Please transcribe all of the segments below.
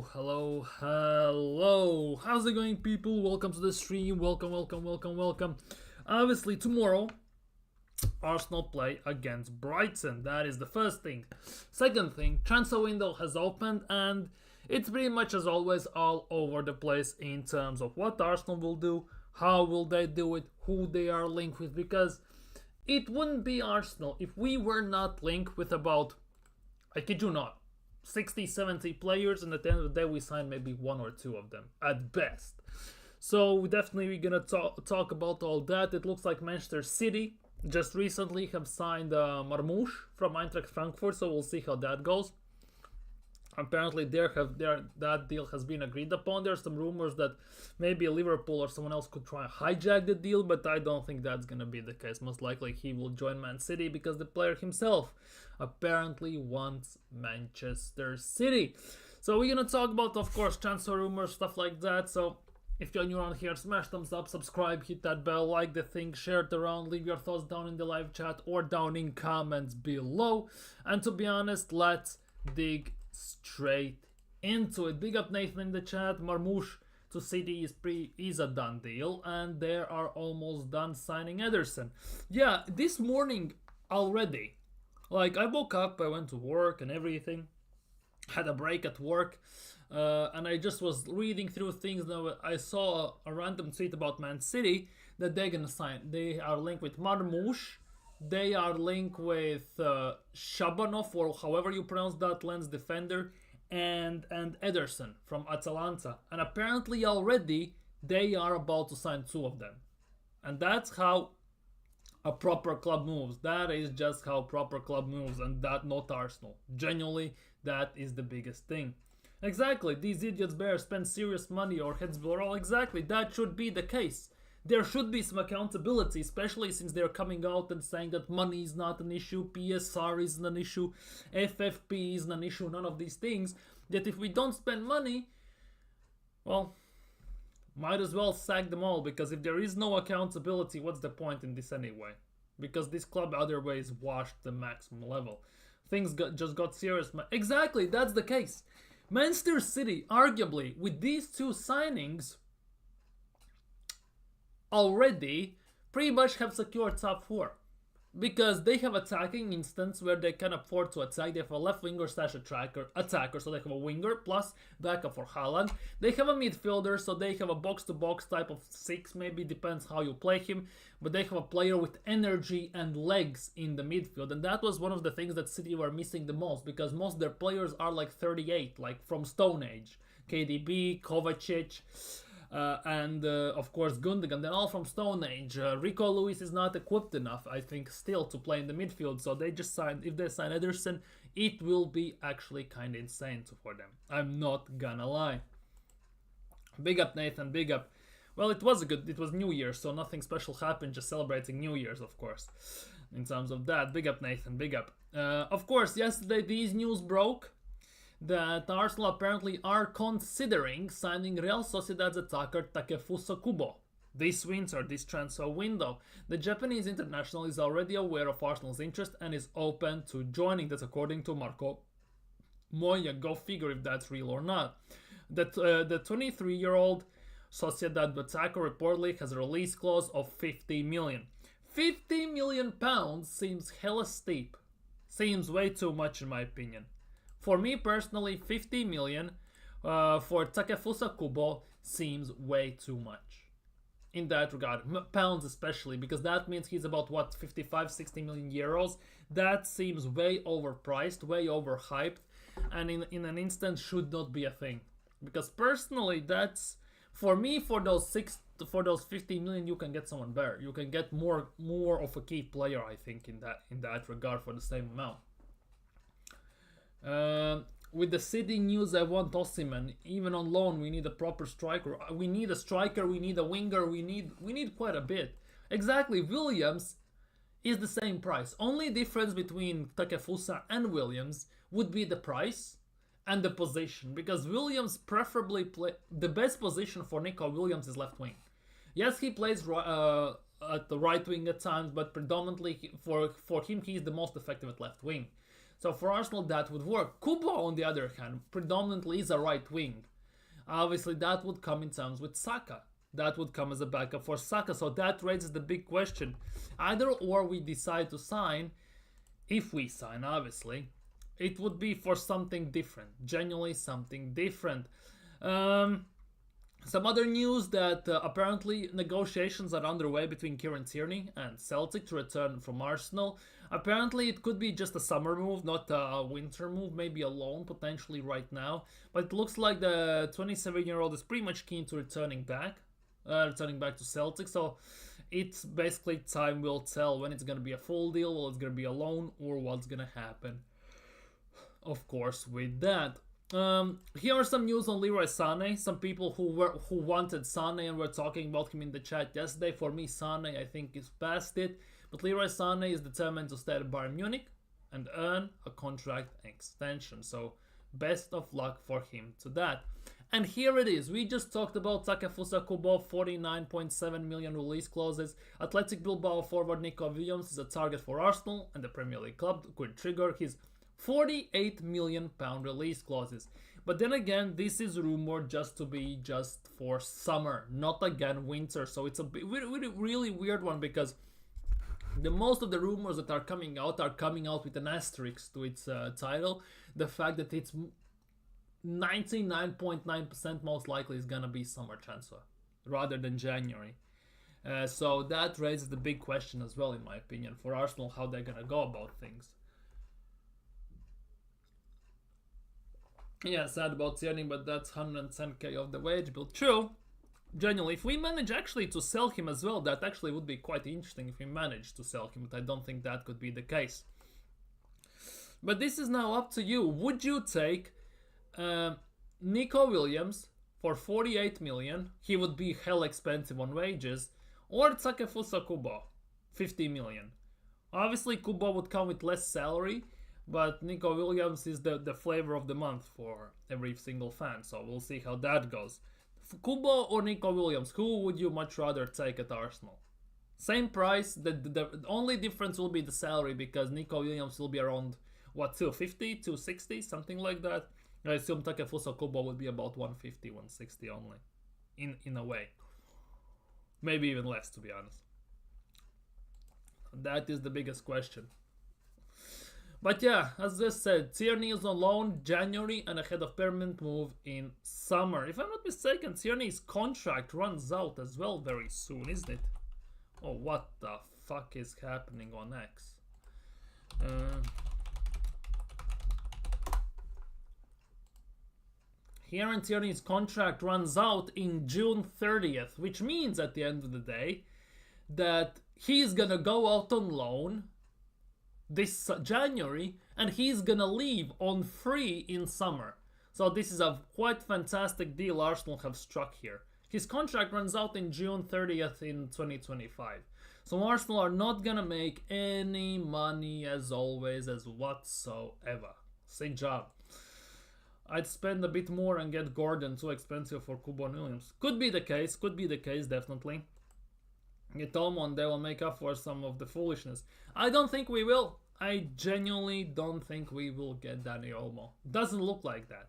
Hello. How's it going, people? Welcome to the stream. Welcome. Obviously, tomorrow, Arsenal play against Brighton. That is the first thing. Second thing, transfer window has opened, and it's pretty much as always all over the place in terms of what Arsenal will do, how will they do it, who they are linked with, because it wouldn't be Arsenal if we were not linked with about, I kid you not, 60, 70 players, and at the end of the day, we sign maybe one or two of them at best. So, definitely, we're gonna talk about all that. It looks like Manchester City just recently have signed Marmoush from Eintracht Frankfurt, so we'll see how that goes. Apparently, that deal has been agreed upon. There's some rumors that maybe Liverpool or someone else could try and hijack the deal, but I don't think that's gonna be the case. Most likely, he will join Man City because the player himself apparently wants Manchester City. So we're gonna talk about, of course, transfer rumors, stuff like that. So if you're new around here, smash thumbs up, subscribe, hit that bell, like the thing, share it around, leave your thoughts down in the live chat or down in comments below. And to be honest, let's dig straight into it. Big up Nathan in the chat. Marmoush to City is a done deal, and they are almost done signing Ederson. Yeah, this morning already. Like, I woke up, I went to work and everything, had a break at work, and I just was reading through things. Now I saw a random tweet about Man City that they're gonna sign. They are linked with Marmoush. They are linked with Shabanov, or however you pronounce that, lens defender, and Ederson from Atalanta. And apparently already they are about to sign two of them. And that's how a proper club moves. That is just how proper club moves, and that not Arsenal. Genuinely, that is the biggest thing. Exactly, these idiots better spend serious money or heads will roll. Exactly, that should be the case. There should be some accountability, especially since they're coming out and saying that money is not an issue, PSR isn't an issue, FFP isn't an issue, none of these things. That if we don't spend money, well, might as well sack them all, because if there is no accountability, what's the point in this anyway? Because this club other ways washed the maximum level. Things just got serious. Exactly, that's the case. Manchester City, arguably, with these two signings, already pretty much have secured top four, because they have attacking instance where they can afford to attack. They have a left winger slash attacker, so they have a winger plus backup for Haaland. They have a midfielder, so they have a box-to-box type of six, maybe depends how you play him, but they have a player with energy and legs in the midfield, and that was one of the things that City were missing the most, because most of their players are like 38, like from Stone Age. KDB, Kovacic, and of course Gundogan. They're all from Stone Age. Rico Lewis is not equipped enough, I think, still to play in the midfield, so they just signed, if they sign Ederson, it will be actually kind of insane for them. I'm not gonna lie. Big up Nathan, big up. Well, it was New Year's, so nothing special happened, just celebrating New Year's, of course, in terms of that. Big up Nathan, big up. Of course, yesterday these news broke that Arsenal apparently are considering signing Real Sociedad's attacker Cunha Kubo this winter, this transfer window. The Japanese international is already aware of Arsenal's interest and is open to joining. That's according to Marco Moya. Go figure if that's real or not. The 23-year-old Sociedad attacker reportedly has a release clause of 50 million. 50 million pounds seems hella steep. Seems way too much in my opinion. For me personally, 50 million for Cunha Kubo seems way too much in that regard. Pounds especially, because that means he's about, what, 55, 60 million euros. That seems way overpriced, way overhyped, and in an instant should not be a thing. Because personally, that's, for me, for those 50 million, you can get someone better. You can get more of a key player, I think, in that regard for the same amount. With the City news, I want Osimhen. Even on loan, we need a proper striker. We need a striker, we need a winger, we need quite a bit. Exactly, Williams is the same price. Only difference between Takefusa and Williams would be the price and the position, because Williams preferably play the best position for Nico Williams is left wing. Yes, he plays at the right wing at times, but predominantly for him, he is the most effective at left wing. So for Arsenal, that would work. Kubo, on the other hand, predominantly is a right wing. Obviously, that would come in terms with Saka. That would come as a backup for Saka. So that raises the big question. Either or we decide to sign, if we sign, obviously, it would be for something different. Genuinely something different. Some other news that apparently negotiations are underway between Kieran Tierney and Celtic to return from Arsenal. Apparently it could be just a summer move, not a winter move, maybe a loan potentially right now. But it looks like the 27-year-old is pretty much keen to returning back to Celtic. So it's basically time will tell when it's going to be a full deal, or it's going to be a loan, or what's going to happen, of course, with that. Here are some news on Leroy Sané. Some people who wanted Sané and were talking about him in the chat yesterday. For me, Sané, I think, is past it. But Leroy Sané is determined to stay at Bayern Munich and earn a contract extension. So best of luck for him to that. And here it is. We just talked about Cunha Kubo, 49.7 million release clauses. Athletic Bilbao forward Nico Williams is a target for Arsenal, and the Premier League club could trigger his £48 million release clauses. But then again, this is rumored just to be just for summer, not again winter. So it's a really weird one, because the most of the rumors that are coming out with an asterisk to its title. The fact that it's 99.9% most likely is gonna be summer transfer rather than January. So that raises the big question as well, in my opinion, for Arsenal, how they're gonna go about things. Yeah, sad about Tierney, but that's 110k of the wage bill. True. Genuinely, if we manage actually to sell him as well, that actually would be quite interesting if we manage to sell him, but I don't think that could be the case. But this is now up to you. Would you take Nico Williams for 48 million? He would be hell expensive on wages. Or Cunha Kubo, 50 million. Obviously, Kubo would come with less salary, but Nico Williams is the flavor of the month for every single fan, so we'll see how that goes. Kubo or Nico Williams, who would you much rather take at Arsenal? Same price, the only difference will be the salary, because Nico Williams will be around, what, 250, 260, something like that. I assume Cunha Kubo would be about 150, 160 only, in a way. Maybe even less, to be honest. That is the biggest question. But yeah, as I said, Tierney is on loan January and ahead of permanent move in summer. If I'm not mistaken, Tierney's contract runs out as well very soon, isn't it? Oh, what the fuck is happening on X? Here in Tierney's contract runs out in June 30th, which means at the end of the day that he's gonna go out on loan this January, and he's gonna leave on free in summer. So this is a quite fantastic deal Arsenal have struck here. His contract runs out in June 30th in 2025. So Arsenal are not gonna make any money as always, as whatsoever. Same job. I'd spend a bit more and get Gordon, too expensive for Kubo and Williams. Could be the case, definitely. Mitoma, and they will make up for some of the foolishness. I don't think we will. I genuinely don't think we will get Dani Olmo. Doesn't look like that.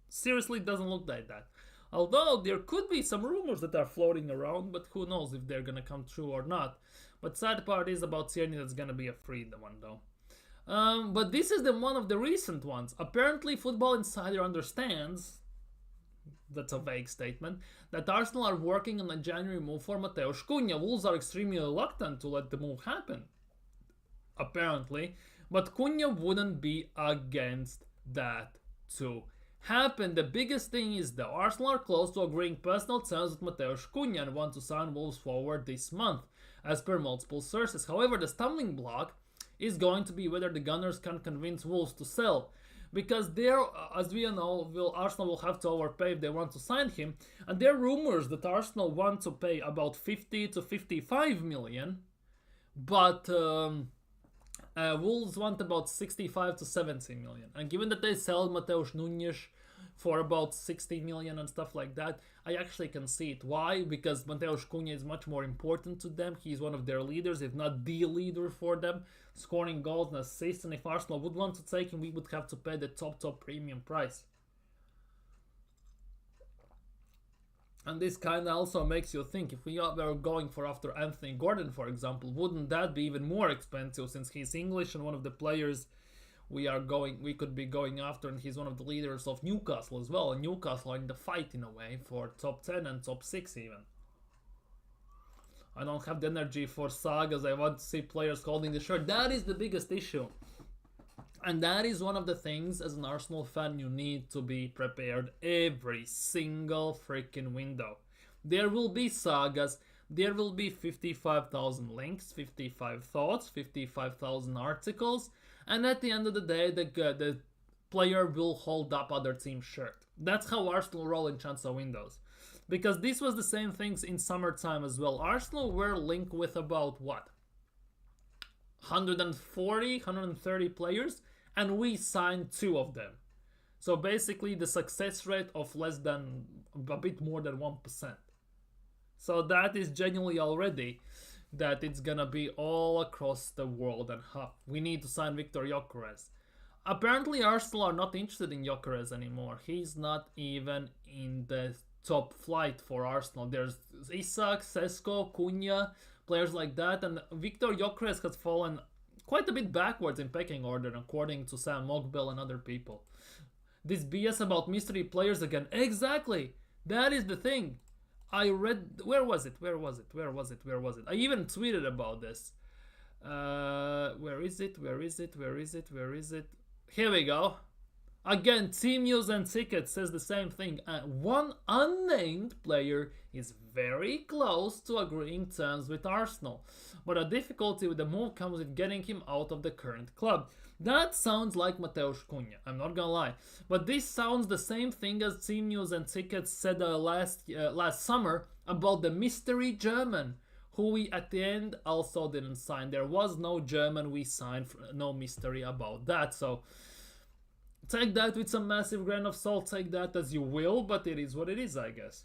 Seriously, doesn't look like that. Although there could be some rumors that are floating around, but who knows if they're gonna come true or not. But sad part is about Tierney, that's gonna be a free one though. But this is one of the recent ones. Apparently, Football Insider understands, that's a vague statement, that Arsenal are working on a January move for Mateusz Cunha. Wolves are extremely reluctant to let the move happen, apparently, but Cunha wouldn't be against that to happen. The biggest thing is that Arsenal are close to agreeing personal terms with Mateusz Cunha and want to sign Wolves forward this month, as per multiple sources. However, the stumbling block is going to be whether the Gunners can convince Wolves to sell, because there, as we know, Arsenal will have to overpay if they want to sign him, and there are rumors that Arsenal want to pay about 50 to 55 million, but Wolves want about 65 to 70 million. And given that they sell Mateusz Nunes for about 60 million and stuff like that, I actually can see it. Why? Because Mateusz Cunha is much more important to them. He's one of their leaders, if not the leader for them, scoring goals and assists. And if Arsenal would want to take him, we would have to pay the top premium price. And this kind of also makes you think, if we were going for after Anthony Gordon, for example, wouldn't that be even more expensive, since he's English and one of the players we could be going after, and he's one of the leaders of Newcastle as well, and Newcastle are in the fight in a way for top 10 and top 6 even. I don't have the energy for sagas. I want to see players holding the shirt. That is the biggest issue. And that is one of the things, as an Arsenal fan, you need to be prepared every single freaking window. There will be sagas, there will be 55,000 links, 55 thoughts, 55,000 articles, and at the end of the day, the player will hold up other team's shirt. That's how Arsenal roll in transfer windows. Because this was the same things in summertime as well. Arsenal were linked with about, what? 140, 130 players, and we signed 2 of them. So basically the success rate of a bit more than 1%. So that is genuinely already that it's gonna be all across the world, and we need to sign Victor Gyökeres. Apparently Arsenal are not interested in Gyökeres anymore. He's not even in the top flight for Arsenal. There's Isak, Sesko, Cunha, players like that, and Victor Gyökeres has fallen quite a bit backwards in pecking order, according to Sam Mogbel and other people. This BS about mystery players again. Exactly! That is the thing. I read... Where was it? I even tweeted about this. Where is it? Here we go. Again, Team News and Ticket says the same thing. One unnamed player is very close to agreeing terms with Arsenal, but a difficulty with the move comes with getting him out of the current club. That sounds like Mateusz Cunha, I'm not gonna lie. But this sounds the same thing as Team News and Tickets said last summer about the mystery German, who we at the end also didn't sign. There was no German we signed, no mystery about that. So take that with some massive grain of salt, take that as you will, but it is what it is, I guess.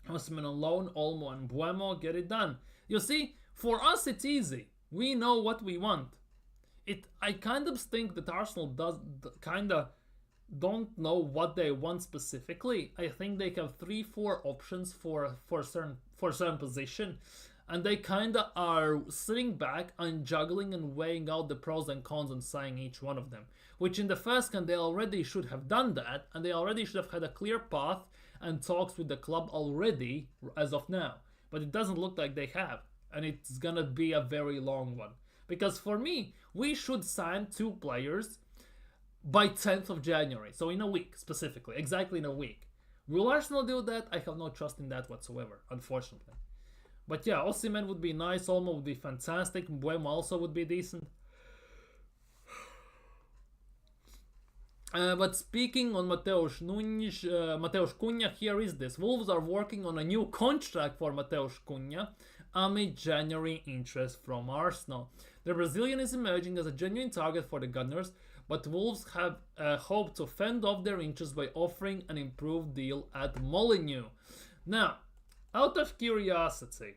Osimhen on loan, Olmo and Buemo, get it done. You see, for us it's easy. We know what we want. I kind of think that Arsenal don't know what they want specifically. I think they have 3-4 options for certain position, and they kind of are sitting back and juggling and weighing out the pros and cons and signing each one of them. Which in the first can they already should have done that, and they already should have had a clear path and talks with the club already as of now. But it doesn't look like they have, and it's gonna be a very long one. Because for me, we should sign 2 players by 10th of January. So in a week, specifically. Exactly in a week. Will Arsenal do that? I have no trust in that whatsoever, unfortunately. But yeah, Osimhen would be nice. Olmo would be fantastic. Buemo also would be decent. But speaking on Mateusz Cunha, here is this. Wolves are working on a new contract for Mateusz Cunha amid January interest from Arsenal. The Brazilian is emerging as a genuine target for the Gunners, but Wolves have hoped to fend off their interest by offering an improved deal at Molineux. Now, out of curiosity,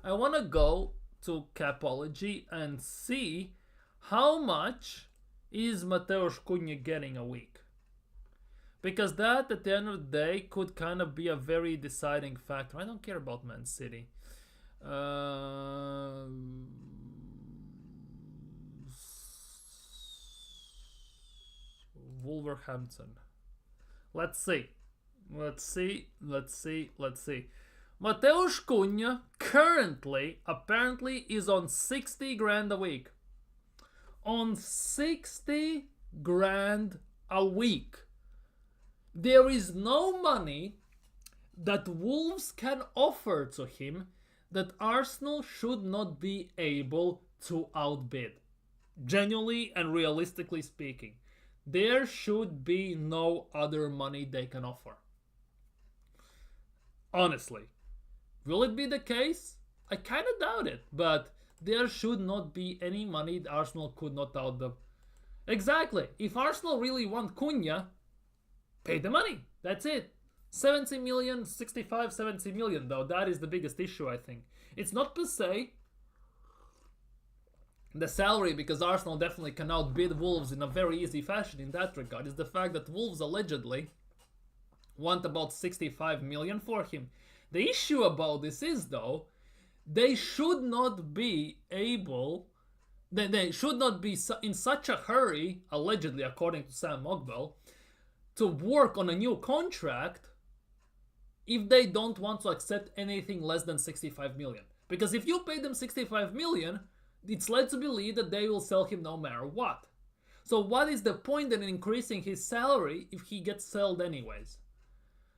I want to go to Capology and see how much is Mateusz Cunha getting a week. Because that, at the end of the day, could kind of be a very deciding factor. I don't care about Man City. Wolverhampton. Let's see. Mateusz Cunha currently, apparently, is on 60 grand a week. On 60 grand a week. There is no money that Wolves can offer to him that Arsenal should not be able to outbid. Genuinely and realistically speaking. There should be no other money they can offer. Honestly. Will it be the case? I kind of doubt it, but there should not be any money Arsenal could not outbid. Exactly. If Arsenal really want Cunha, Pay the money. That's it. 70 million, 65, 70 million though. That is the biggest issue, I think. It's not per se the salary, because Arsenal definitely can outbid Wolves in a very easy fashion in that regard. Is the fact that Wolves allegedly want about 65 million for him. The issue about this is, though, they should not be able, they should not be in such a hurry, allegedly according to Sam Mogwell, to work on a new contract if they don't want to accept anything less than 65 million. Because if you pay them 65 million, it's led to believe that they will sell him no matter what. So what is the point in increasing his salary if he gets sold anyways?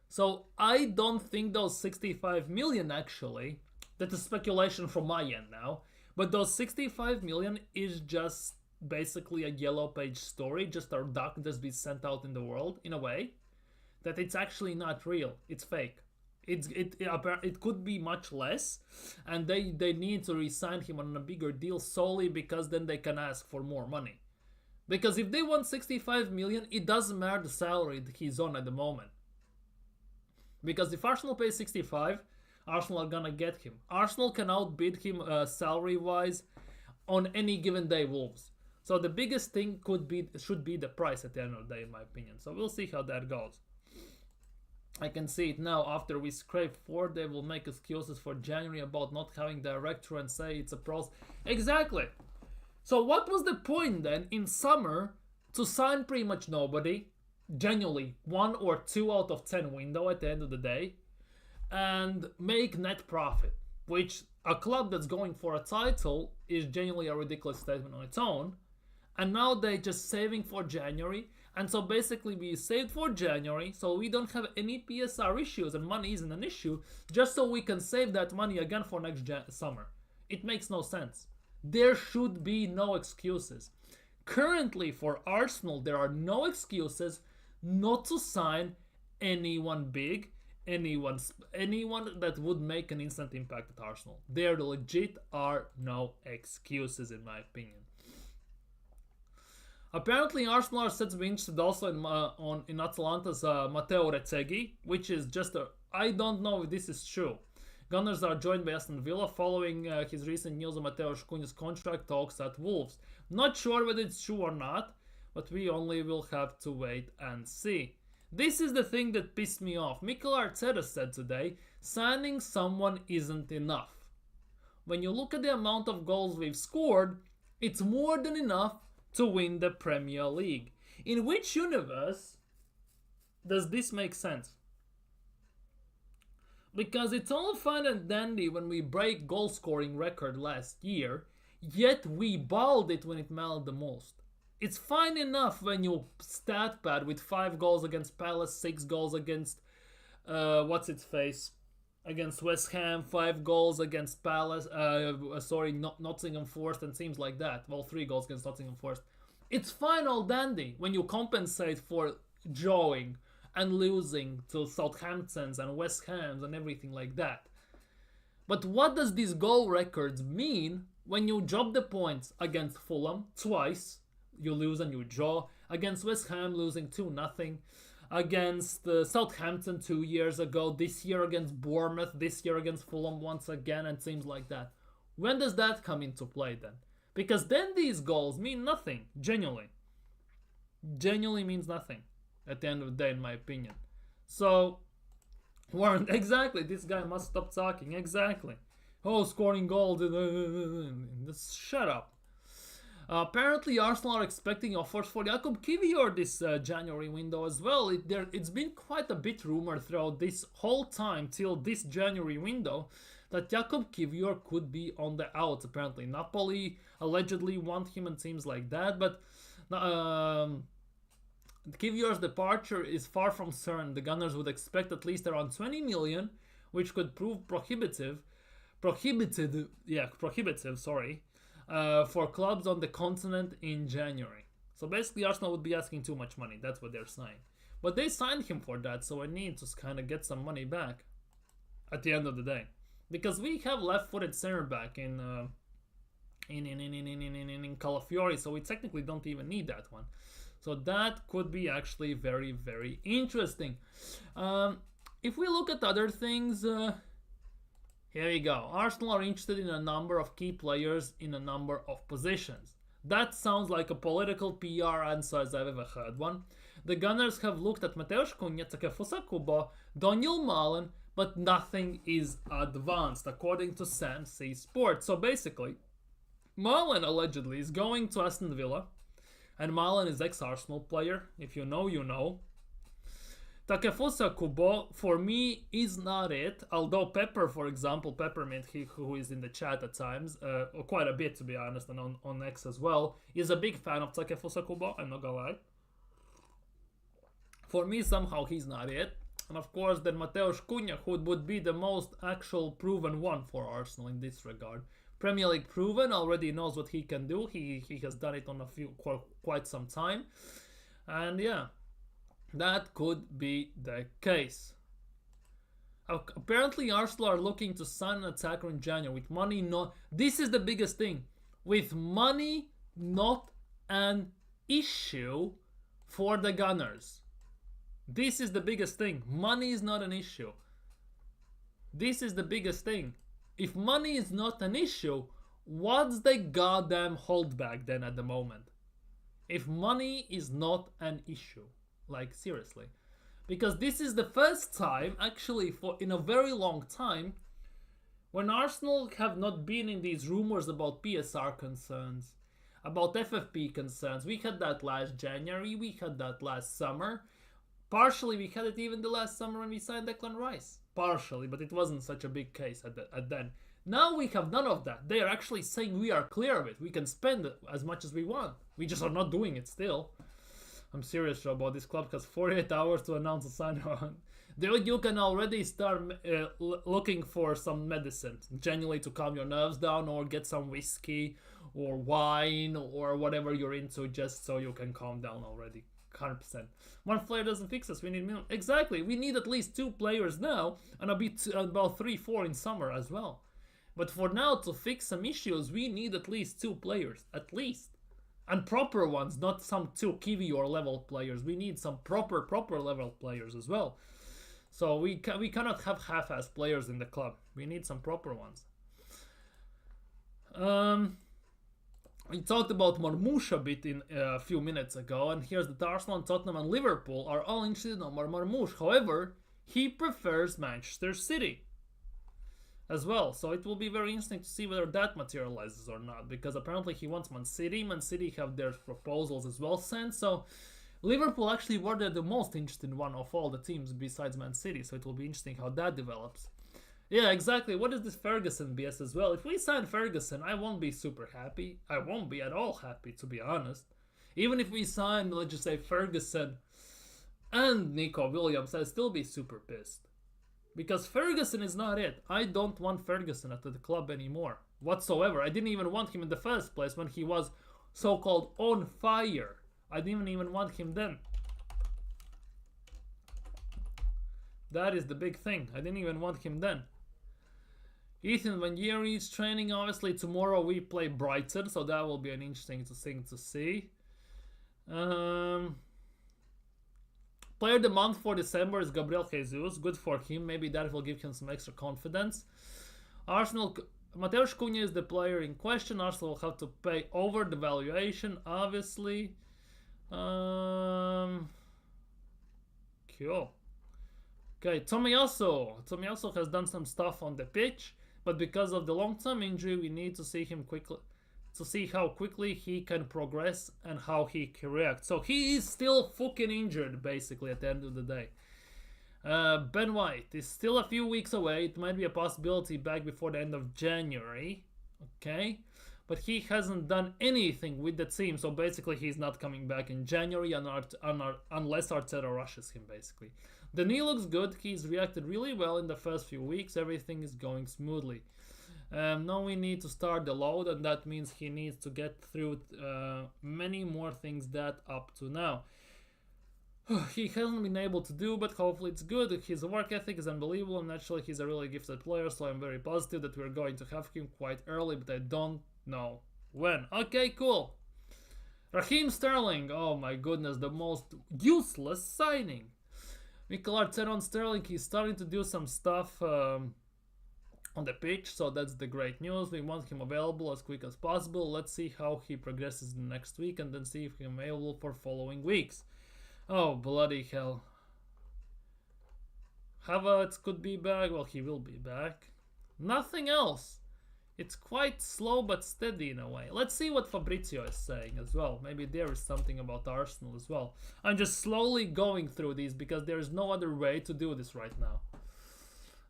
So I don't think those 65 million actually, that is speculation from my end now, but those 65 million is just basically a yellow page story, just a duck that's been sent out in the world in a way that it's actually not real, it's fake. It could be much less, and they need to re-sign him on a bigger deal solely because then they can ask for more money. Because if they want 65 million, it doesn't matter the salary that he's on at the moment. Because if Arsenal pays 65, Arsenal are gonna get him. Arsenal can outbid him salary-wise on any given day, Wolves. So the biggest thing should be the price at the end of the day, in my opinion. So we'll see how that goes. I can see it now. After we scrape 4, they will make excuses for January about not having director and say it's a pros. Exactly. So what was the point then in summer to sign pretty much nobody, genuinely 1 or 2 out of 10 window at the end of the day, and make net profit, which a club that's going for a title is genuinely a ridiculous statement on its own. And now they're just saving for January. And so basically we saved for January, so we don't have any PSR issues and money isn't an issue, just so we can save that money again for next summer. It makes no sense. There should be no excuses. Currently for Arsenal, there are no excuses not to sign anyone big, anyone that would make an instant impact at Arsenal. There legit are no excuses in my opinion. Apparently, Arsenal are said to be interested also in Atalanta's Matteo Retegui, which is just I don't know if this is true. Gunners are joined by Aston Villa following his recent news of Matteo Cunha's contract talks at Wolves. Not sure whether it's true or not, but we only will have to wait and see. This is the thing that pissed me off. Mikel Arteta said today, signing someone isn't enough. When you look at the amount of goals we've scored, it's more than enough to win the Premier League. In which universe does this make sense? Because it's all fine and dandy when we break goal scoring record last year, yet we balled it when it mattered the most. It's fine enough when you stat pad with 5 goals against Palace, 6 goals against against West Ham, 5 goals against Palace, Nottingham Forest and teams like that. Well, 3 goals against Nottingham Forest. It's fine all dandy when you compensate for drawing and losing to Southamptons and West Hams and everything like that. But what does these goal records mean when you drop the points against Fulham twice, you lose and you draw, against West Ham losing 2-0, against Southampton 2 years ago, this year against Bournemouth, this year against Fulham once again, and things like that. When does that come into play then? Because then these goals mean nothing, genuinely. Genuinely means nothing at the end of the day, in my opinion. So, Warren, exactly, this guy must stop talking, exactly. Oh, scoring goals, just shut up. Apparently, Arsenal are expecting offers for Jakub Kiwior this January window as well. It's been quite a bit rumored throughout this whole time till this January window that Jakub Kiwior could be on the outs. Apparently, Napoli allegedly want him and teams like that, but Kiwior's departure is far from certain. The Gunners would expect at least around 20 million, which could prove prohibitive. For clubs on the continent in January. So basically Arsenal would be asking too much money. That's what they're saying. But they signed him for that, so I need to kind of get some money back at the end of the day. Because we have left-footed center back in Calafiori, so we technically don't even need that one. So that could be actually very, very interesting. If we look at other things, here we go. Arsenal are interested in a number of key players in a number of positions. That sounds like a political PR answer as I've ever heard one. The Gunners have looked at Mateusz Cunha, Cunha Kubo, Daniel Malen, but nothing is advanced, according to Sam C Sports. So basically, Malen allegedly is going to Aston Villa, and Malen is ex-Arsenal player. If you know, you know. Cunha Kubo, for me, is not it. Although Pepper, for example, Peppermint, who is in the chat at times, quite a bit to be honest, and on X as well, is a big fan of Cunha Kubo, I'm not gonna lie. For me, somehow he's not it. And of course, then Mateusz Cunha, who would be the most actual proven one for Arsenal in this regard. Premier League proven, already knows what he can do. He has done it on quite some time. And yeah, that could be the case. Apparently, Arsenal are looking to sign an attacker in January with money. This is the biggest thing. With money, not an issue for the Gunners. This is the biggest thing. Money is not an issue. This is the biggest thing. If money is not an issue, what's the goddamn holdback then at the moment? If money is not an issue. Like, seriously. Because this is the first time, actually, in a very long time, when Arsenal have not been in these rumors about PSR concerns, about FFP concerns. We had that last January, we had that last summer. Partially, we had it even the last summer when we signed Declan Rice. Partially, but it wasn't such a big case at then. Now we have none of that. They are actually saying we are clear of it. We can spend as much as we want. We just are not doing it still. I'm serious about this club has 48 hours to announce a sign-on. You can already start looking for some medicine, genuinely to calm your nerves down, or get some whiskey or wine or whatever you're into, just so you can calm down already. 100%. One player doesn't fix us. We need minimum. Exactly. We need at least 2 players now, and about 3-4 in summer as well. But for now, to fix some issues, we need at least 2 players, at least. And proper ones, not some 2 Kiwior level players. We need some proper level players as well. So we cannot have half-ass players in the club. We need some proper ones. We talked about Marmoush a bit in a few minutes ago, and here's that Arsenal, Tottenham and Liverpool are all interested in Omar Marmoush. However, he prefers Manchester City as well, so it will be very interesting to see whether that materializes or not, because apparently he wants Man City. Man City have their proposals as well sent, so Liverpool actually were the most interested one of all the teams besides Man City, so it will be interesting how that develops. Yeah, exactly. What is this Ferguson BS as well? If we sign Ferguson, I won't be super happy. I won't be at all happy, to be honest. Even if we sign, let's just say, Ferguson and Nico Williams, I'd still be super pissed. Because Ferguson is not it. I don't want Ferguson at the club anymore, whatsoever. I didn't even want him in the first place when he was so-called on fire. I didn't even want him then. That is the big thing. I didn't even want him then. Ethan Vanieri is training. Obviously, tomorrow we play Brighton, so that will be an interesting thing to see. Player of the month for December is Gabriel Jesus. Good for him. Maybe that will give him some extra confidence. Arsenal, Mateusz Cunha is the player in question. Arsenal will have to pay over the valuation, obviously. Cool. Okay, Tomiyasu has done some stuff on the pitch, but because of the long-term injury, we need to see him quickly, to see how quickly he can progress and how he can react. So he is still fucking injured, basically, at the end of the day. Ben White is still a few weeks away. It might be a possibility back before the end of January. Okay, but he hasn't done anything with the team, so basically he's not coming back in January unless Arteta rushes him, basically. The knee looks good. He's reacted really well in the first few weeks. Everything is going smoothly. Now we need to start the load, and that means he needs to get through many more things that up to now he hasn't been able to do, but hopefully it's good. His work ethic is unbelievable, and naturally he's a really gifted player, so I'm very positive that we're going to have him quite early, but I don't know when. Okay, cool. Raheem Sterling, oh my goodness, the most useless signing. Mikel Arteta on Sterling, he's starting to do some stuff on the pitch, so that's the great news. We want him available as quick as possible. Let's see how he progresses next week and then see if he's available for following weeks. Oh, bloody hell. Havertz could be back. Well, he will be back. Nothing else. It's quite slow but steady in a way. Let's see what Fabrizio is saying as well. Maybe there is something about Arsenal as well. I'm just slowly going through these because there is no other way to do this right now.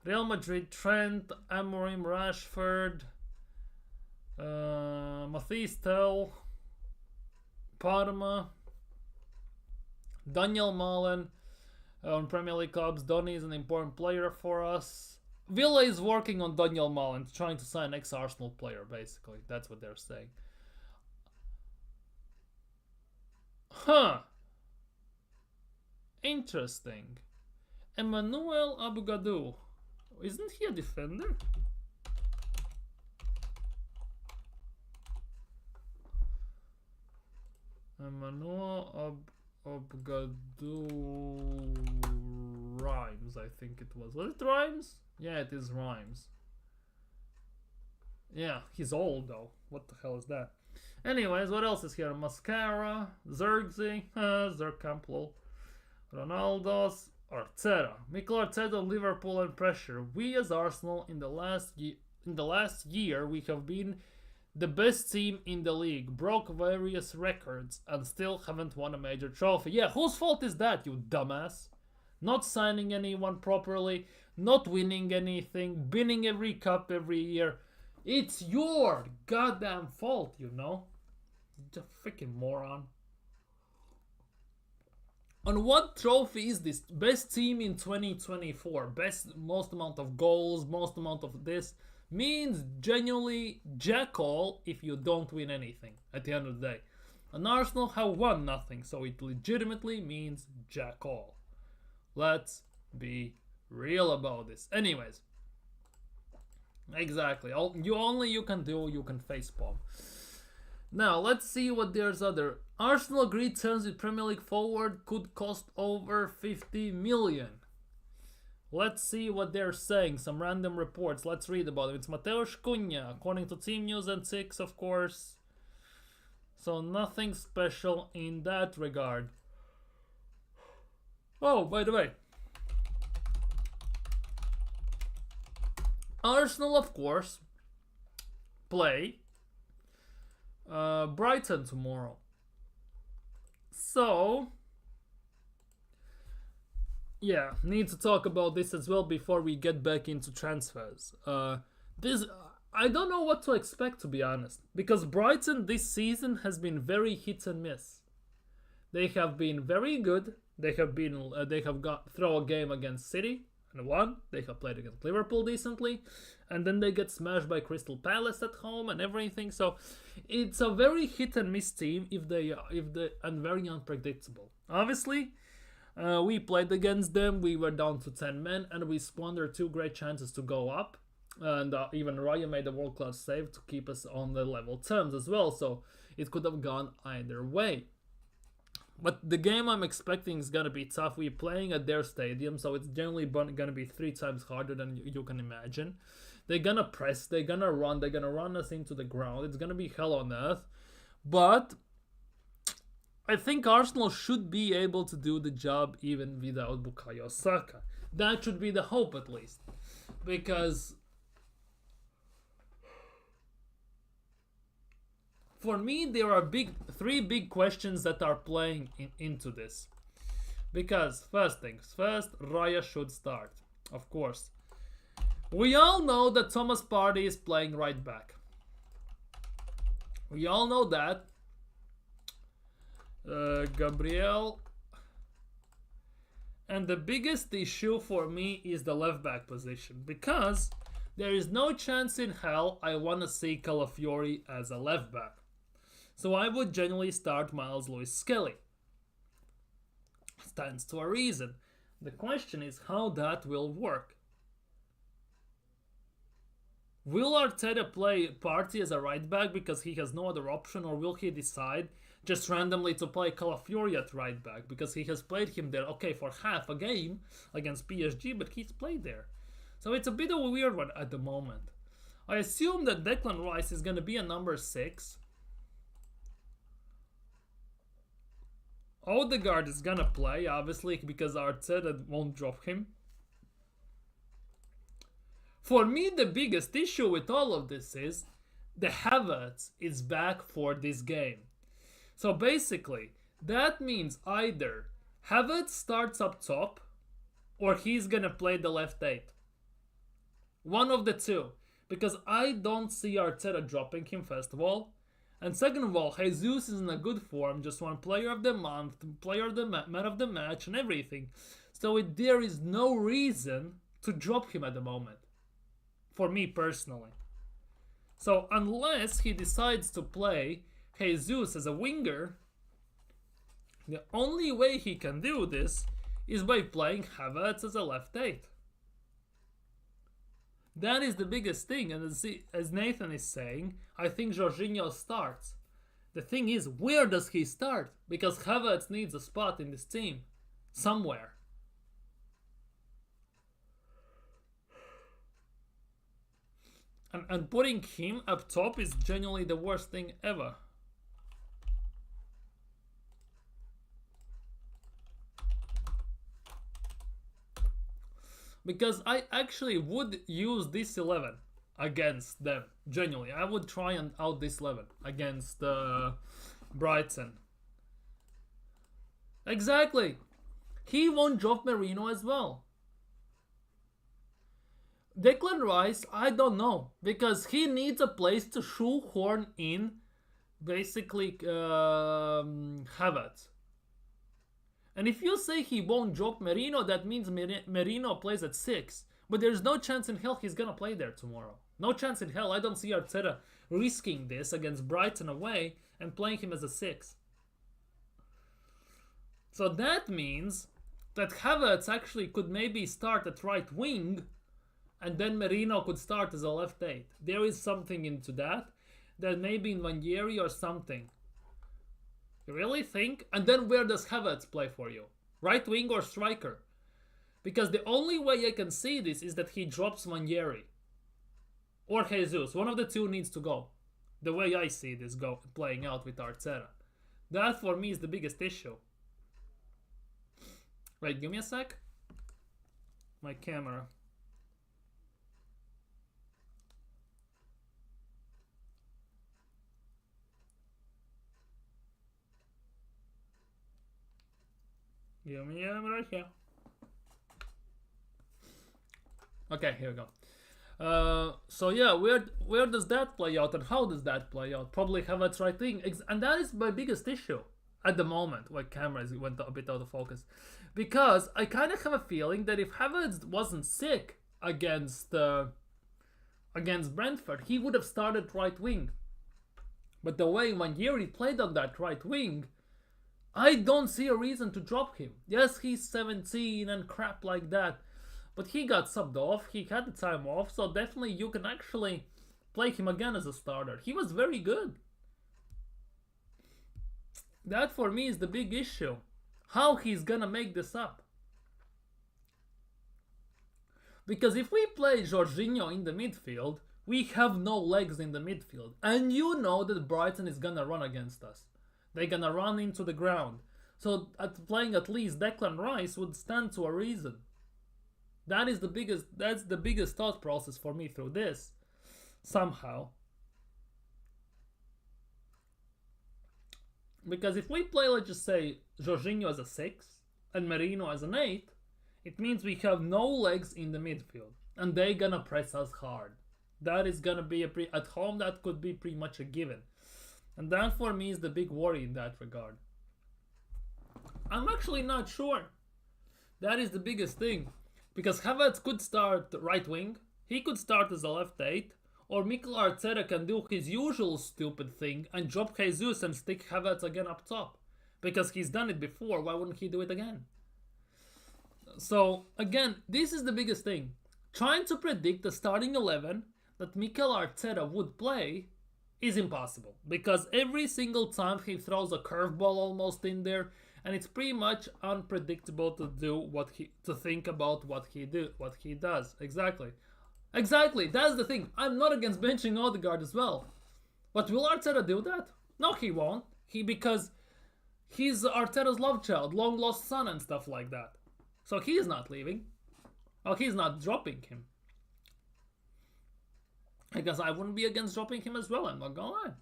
Real Madrid, Trent, Amorim, Rashford, Matthijs Tel, Parma, Daniel Malen on Premier League clubs. Donny is an important player for us. Villa is working on Daniel Malen, trying to sign an ex-Arsenal player, basically. That's what they're saying. Huh. Interesting. Emmanuel Abogadou. Isn't he a defender? Emmanuel Abogadou Rhymes, I think it was. Was it Rhymes? Yeah, it is Rhymes. Yeah, he's old though. What the hell is that? Anyways, what else is here? Mascara, Zergzi, Zerkamplo, Ronaldo's, Arteta. Mikel Arteta, Liverpool and pressure. We as Arsenal in the last year we have been the best team in the league, broke various records and still haven't won a major trophy. Yeah, whose fault is that, you dumbass? Not signing anyone properly, not winning anything, winning every cup every year. It's your goddamn fault, you know? You're a freaking moron. On what trophy is this? Best team in 2024. Best, most amount of goals, most amount of this. Means genuinely jack all if you don't win anything at the end of the day. And Arsenal have won nothing, so it legitimately means jack all. Let's be real about this. Anyways, exactly. All you can do, you can facepalm. Now let's see what there's other. Arsenal agreed terms with Premier League forward could cost over 50 million. Let's see what they're saying. Some random reports. Let's read about it. It's Mateusz Cunha, according to Team News and 6, of course. So nothing special in that regard. Oh, by the way, Arsenal, of course, play Brighton tomorrow. So, yeah, need to talk about this as well before we get back into transfers. I don't know what to expect, to be honest, because Brighton this season has been very hit and miss. They have been very good. They have got throw a game against City and won. They have played against Liverpool decently, and then they get smashed by Crystal Palace at home and everything. So it's a very hit and miss team and very unpredictable. Obviously, we played against them. We were down to 10 men, and we squandered 2 great chances to go up. And even Raya made a world-class save to keep us on the level terms as well. So it could have gone either way. But the game I'm expecting is going to be tough. We're playing at their stadium, so it's generally going to be 3 times harder than you can imagine. They're going to press, they're going to run us into the ground. It's going to be hell on earth. But I think Arsenal should be able to do the job even without Bukayo Saka. That should be the hope, at least. Because for me, there are 3 big questions that are playing into this. Because, first things first, Raya should start, of course. We all know that Thomas Partey is playing right back. We all know that. Gabriel. And the biggest issue for me is the left back position. Because there is no chance in hell I want to see Calafiori as a left back. So I would generally start Miles Lewis-Skelly. Stands to a reason. The question is how that will work. Will Arteta play Partey as a right back because he has no other option, or will he decide just randomly to play Calafiori at right back because he has played him there, okay, for half a game against PSG, but he's played there. So it's a bit of a weird one at the moment. I assume that Declan Rice is going to be a number 6. Odegaard is going to play, obviously, because Arteta won't drop him. For me, the biggest issue with all of this is the Havertz is back for this game. So basically, that means either Havertz starts up top or he's going to play the left 8. One of the two. Because I don't see Arteta dropping him, first of all. And second of all, Jesus is in a good form, just won player of the month, player of the man of the match and everything. So there is no reason to drop him at the moment. For me personally. So unless he decides to play Jesus as a winger, the only way he can do this is by playing Havertz as a left 8. That is the biggest thing, and as Nathan is saying, I think Jorginho starts. The thing is, where does he start? Because Havertz needs a spot in this team. Somewhere. And putting him up top is genuinely the worst thing ever. Because I actually would use this 11 against them. Genuinely. I would try and out this 11 against Brighton. Exactly. He won't drop Merino as well. Declan Rice, I don't know. Because he needs a place to shoehorn in basically Havertz. And if you say he won't drop Merino, that means Merino plays at 6. But there's no chance in hell he's going to play there tomorrow. No chance in hell. I don't see Arteta risking this against Brighton away and playing him as a 6. So that means that Havertz actually could maybe start at right wing and then Merino could start as a left 8. There is something into that. That maybe in Ranieri or something. You really think? And then where does Havertz play for you? Right wing or striker? Because the only way I can see this is that he drops Ranieri. Or Jesus. One of the two needs to go. The way I see this playing out with Arteta. That for me is the biggest issue. Wait, give me a sec. My camera. Give me right here. Okay, here we go. So yeah, where does that play out and how does that play out? Probably Havertz right wing, and that is my biggest issue at the moment. My camera went a bit out of focus, because I kind of have a feeling that if Havertz wasn't sick against Brentford, he would have started right wing. But the way Ranieri played on that right wing, I don't see a reason to drop him. Yes, he's 17 and crap like that. But he got subbed off. He had the time off. So definitely you can actually play him again as a starter. He was very good. That for me is the big issue. How he's gonna make this up. Because if we play Jorginho in the midfield, we have no legs in the midfield. And you know that Brighton is gonna run against us. They're gonna run into the ground. So playing at least Declan Rice would stand to a reason. That's the biggest thought process for me through this. Somehow. Because if we play, let's just say, Jorginho as a 6 and Merino as an 8, it means we have no legs in the midfield. And they're gonna press us hard. That is gonna be at home, that could be pretty much a given. And that for me is the big worry in that regard. I'm actually not sure. That is the biggest thing. Because Havertz could start right wing, he could start as a left 8, or Mikel Arteta can do his usual stupid thing and drop Jesus and stick Havertz again up top. Because he's done it before, why wouldn't he do it again? So, again, this is the biggest thing. Trying to predict the starting 11 that Mikel Arteta would play is impossible because every single time he throws a curveball almost in there, and it's pretty much unpredictable to do to think about what he does. Exactly. That's the thing. I'm not against benching Odegaard as well, but will Arteta do that? No, he won't. Because he's Arteta's love child, long lost son, and stuff like that. So he is not leaving. Oh, he's not dropping him. I guess I wouldn't be against dropping him as well, I'm not gonna lie.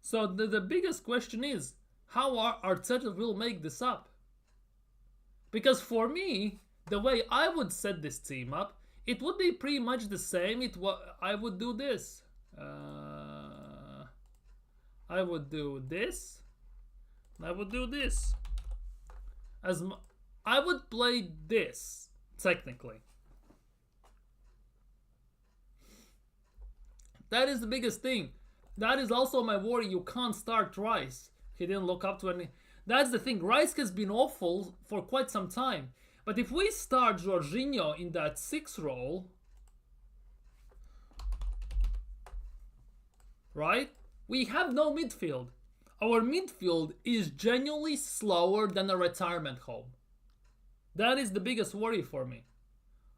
So the biggest question is, how Arteta will make this up? Because for me, the way I would set this team up, it would be pretty much the same. I would do this. I would do this. I would do this. I would play this, technically. That is the biggest thing. That is also my worry. You can't start Rice. He didn't look up to any. That's the thing. Rice has been awful for quite some time. But if we start Jorginho in that 6 role, right? We have no midfield. Our midfield is genuinely slower than a retirement home. That is the biggest worry for me.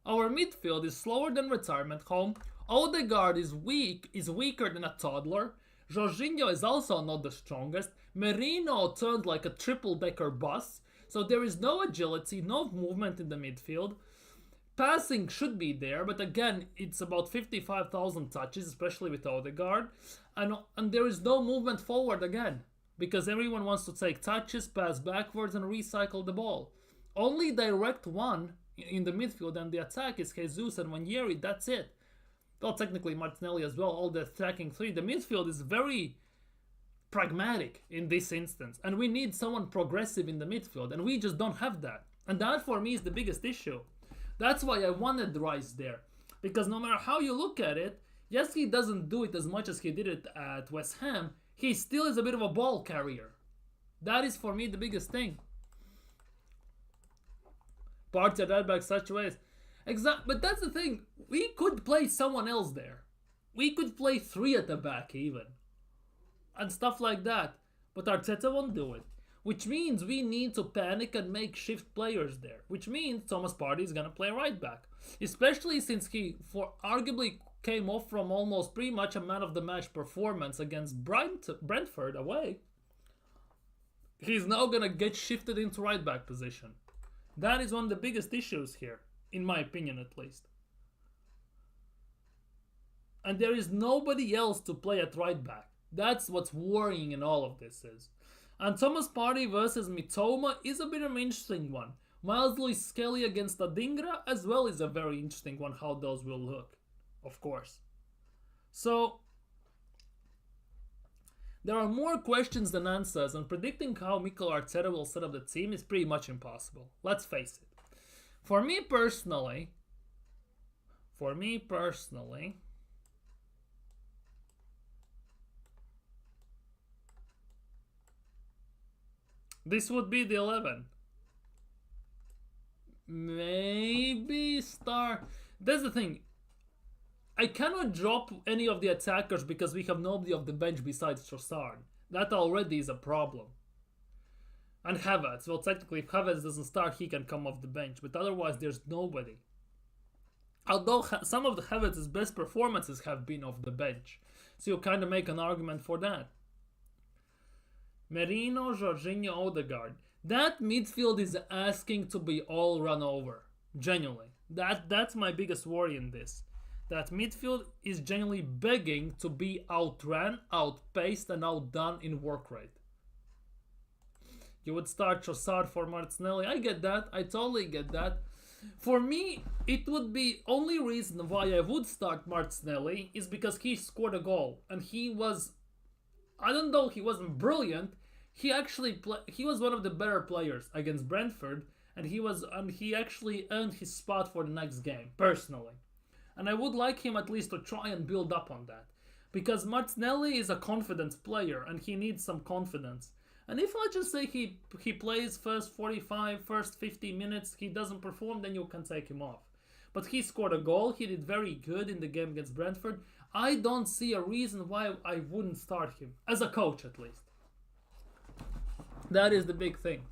Our midfield is slower than retirement home. Odegaard is weaker than a toddler. Jorginho is also not the strongest. Merino turned like a triple-decker bus. So there is no agility, no movement in the midfield. Passing should be there, but again, it's about 55,000 touches, especially with Odegaard. And there is no movement forward again, because everyone wants to take touches, pass backwards, and recycle the ball. Only direct one in the midfield and the attack is Jesus and Wanyeri, that's it. Well, technically Martinelli as well, all the attacking three. The midfield is very pragmatic in this instance, and we need someone progressive in the midfield, and we just don't have that. And that for me is the biggest issue. That's why I wanted Rice there, because no matter how you look at it, yes, he doesn't do it as much as he did it at West Ham, he still is a bit of a ball carrier. That is for me the biggest thing. Parts at right back such ways. But that's the thing. We could play someone else there. We could play 3 at the back even. And stuff like that. But Arteta won't do it. Which means we need to panic and make shift players there. Which means Thomas Partey is going to play right back. Especially since he arguably came off from almost pretty much a man of the match performance against Brentford away. He's now going to get shifted into right back position. That is one of the biggest issues here. In my opinion, at least. And there is nobody else to play at right back. That's what's worrying in all of this is. And Thomas Partey versus Mitoma is a bit of an interesting one. Miles Lewis-Skelly against Adingra as well is a very interesting one, how those will look. Of course. So, there are more questions than answers, and predicting how Mikel Arteta will set up the team is pretty much impossible. Let's face it. For me personally, this would be the 11. Maybe start. That's the thing. I cannot drop any of the attackers because we have nobody off the bench besides Trossard. That already is a problem. And Havertz. Well, technically, if Havertz doesn't start, he can come off the bench. But otherwise, there's nobody. Although some of the Havertz's best performances have been off the bench. So you kind of make an argument for that. Merino, Jorginho, Odegaard. That midfield is asking to be all run over. Genuinely. That's my biggest worry in this. That midfield is genuinely begging to be outran, outpaced, and outdone in work rate. You would start Trossard for Martinelli. I get that. I totally get that. For me, it would be only reason why I would start Martinelli is because he scored a goal. And he was, I don't know, he wasn't brilliant. He actually he was one of the better players against Brentford. And he actually earned his spot for the next game, personally. And I would like him at least to try and build up on that. Because Martinelli is a confidence player and he needs some confidence. And if let's just say he plays first 45, first 50 minutes, he doesn't perform, then you can take him off. but he scored a goal. He did very good in the game against Brentford. I don't see a reason why I wouldn't start him, as a coach at least. That is the big thing,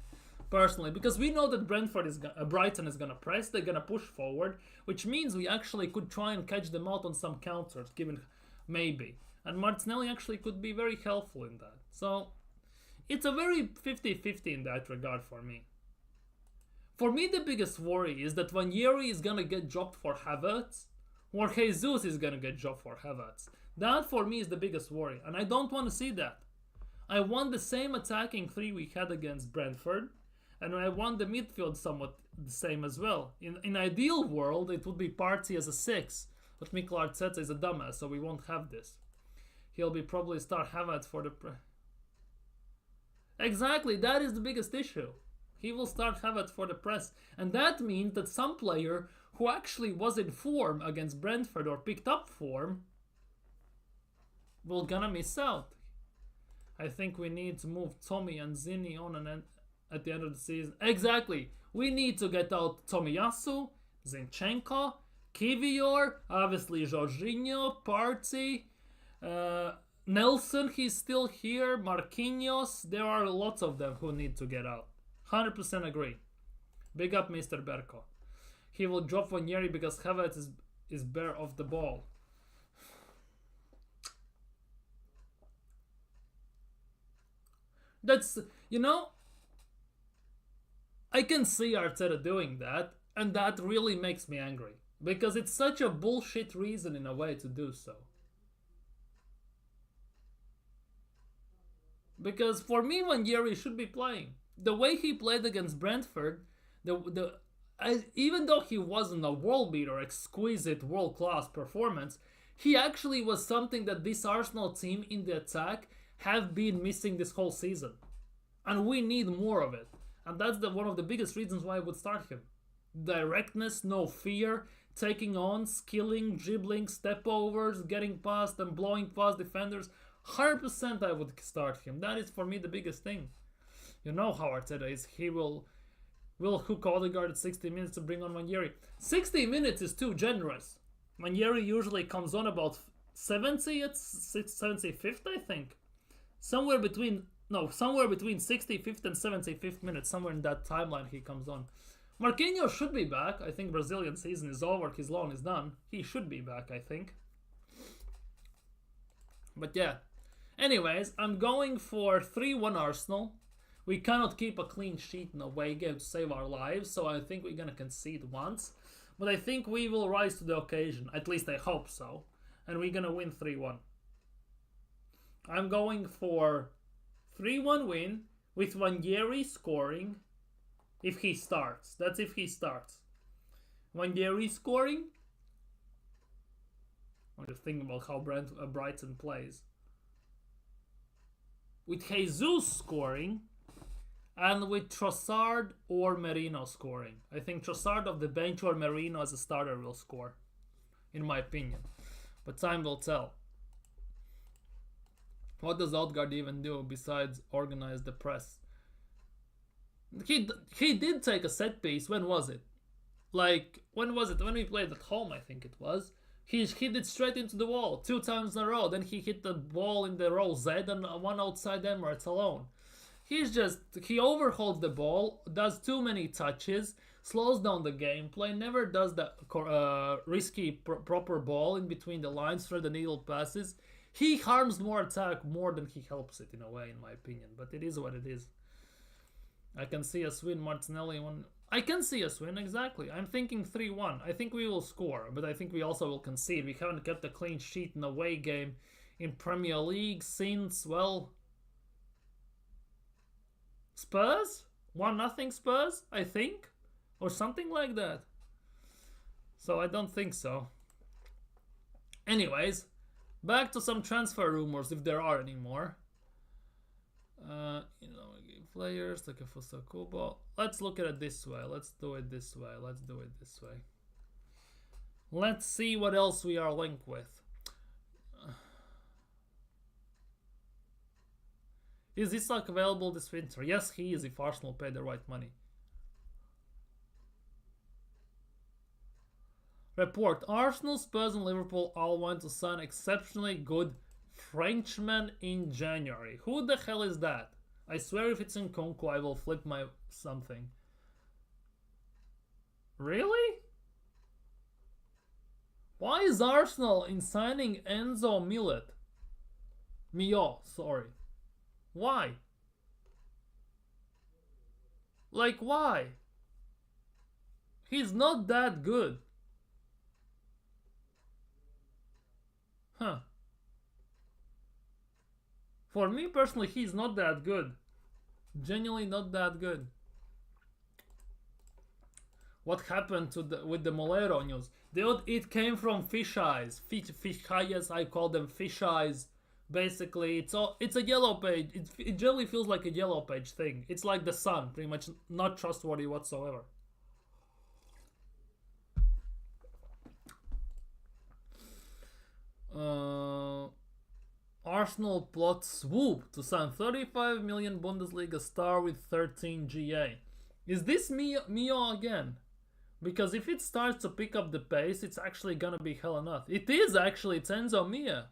personally, because we know that Brighton is gonna press. They're gonna push forward, which means we actually could try and catch them out on some counters, given maybe. And Martinelli actually could be very helpful in that. So it's a very 50-50 in that regard for me. For me, the biggest worry is that Ranieri is gonna get dropped for Havertz, or Jesus is gonna get dropped for Havertz. That for me is the biggest worry, and I don't want to see that. I want the same attacking three we had against Brentford, and I want the midfield somewhat the same as well. In ideal world, it would be Partey as a 6, but Mikel Arteta is a dumbass, so we won't have this. He'll be probably start Havertz for the... Exactly, that is the biggest issue. He will start Havertz for the press, and that means that some player who actually was in form against Brentford or picked up form will gonna miss out. I think we need to move Tommy and Zini on and at the end of the season. Exactly. We need to get out Tomiyasu, Zinchenko, Kiwior, obviously Jorginho, Partey, Nelson, he's still here, Marquinhos. There are lots of them who need to get out. 100% agree. Big up Mr. Berko. He will drop Ranieri because Havertz is bare of the ball. That's, you know, I can see Arteta doing that, and that really makes me angry. Because it's such a bullshit reason in a way to do so. Because for me, Ranieri should be playing. The way he played against Brentford, even though he wasn't a world beater, exquisite, world-class performance, he actually was something that this Arsenal team in the attack have been missing this whole season. And we need more of it. And that's one of the biggest reasons why I would start him. Directness, no fear, taking on, skilling, dribbling, step overs, getting past and blowing past defenders. 100% I would start him. That is for me the biggest thing. You know how Arteta is. He will hook Odegaard at 60 minutes to bring on Ranieri. 60 minutes is too generous. Ranieri usually comes on about 70 at 75th, I think. Somewhere between 65th and 75th minutes, somewhere in that timeline he comes on. Marquinhos should be back. I think Brazilian season is over. His loan is done. He should be back, I think. But yeah. Anyways, I'm going for 3-1 Arsenal. We cannot keep a clean sheet in a away game to save our lives, so I think we're going to concede once. But I think we will rise to the occasion. At least I hope so. And we're going to win 3-1. I'm going for 3-1 win with Ranieri scoring if he starts. That's if he starts. Ranieri scoring. I'm just thinking about how Brighton plays. With Jesus scoring and with Trossard or Merino scoring. I think Trossard off the bench or Merino as a starter will score, in my opinion. But time will tell. What does Odegaard even do besides organize the press? He did take a set piece. When was it? When was it? When we played at home, I think it was. He hit it straight into the wall 2 times in a row. Then he hit the ball in the row Z and one outside Emirates alone. He overholds the ball, does too many touches, slows down the gameplay, never does the risky proper ball in between the lines, thread the needle passes. He harms more attack more than he helps it in a way, in my opinion. But it is what it is. I can see us win. Martinelli one. I can see us win, exactly. I'm thinking 3-1. I think we will score, but I think we also will concede. We haven't kept a clean sheet in a away game in Premier League since, well, Spurs? 1-0 Spurs, I think? Or something like that. So I don't think so. Anyways, back to some transfer rumors, if there are any more. Players like a Cunha Kubo. Let's look at it this way. Let's do it this way. Let's see what else we are linked with. Is Isak available this winter? Yes, he is, if Arsenal pay the right money. Report: Arsenal, Spurs, and Liverpool all want to sign exceptionally good Frenchmen in January. Who the hell is that? I swear if it's in Nkunku, I will flip my something. Really? Why is Arsenal in signing Enzo Millet? Mio, sorry. Why? Like, why? He's not that good. Huh. For me personally, he's not that good. Genuinely not that good. What happened to with the Molero news? Dude, it came from fish eyes. Fish eyes, I call them fish eyes. Basically, it's a yellow page. It generally feels like a yellow page thing. It's like the Sun, pretty much not trustworthy whatsoever. Arsenal plot swoop to sign 35 million Bundesliga star with 13 GA. Is this Mio again? Because if it starts to pick up the pace, it's actually gonna be hella nuts. It is actually, it's Enzo Mia.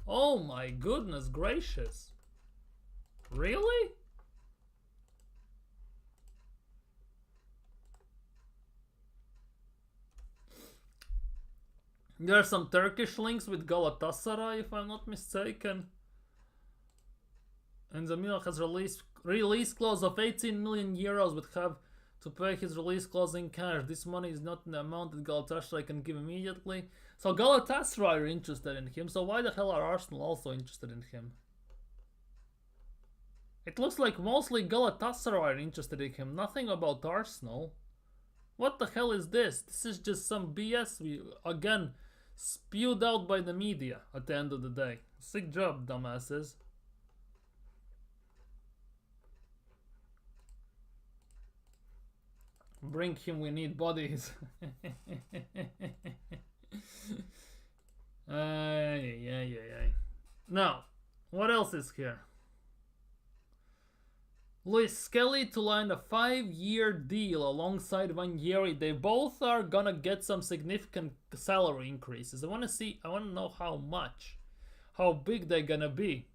Oh my goodness gracious. Really? There are some Turkish links with Galatasaray, if I'm not mistaken. Enzo Mia has release clause of 18 million euros, would have to pay his release clause in cash. This money is not the amount that Galatasaray can give immediately. So Galatasaray are interested in him, so why the hell are Arsenal also interested in him? It looks like mostly Galatasaray are interested in him, nothing about Arsenal. What the hell is this? This is just some BS we, again, spewed out by the media at the end of the day. Sick job, dumbasses. Bring him, we need bodies. Now, what else is here? Luis Skelly to land a 5-year deal alongside Ranieri. They both are gonna get some significant salary increases. I wanna know how much. How big they're gonna be.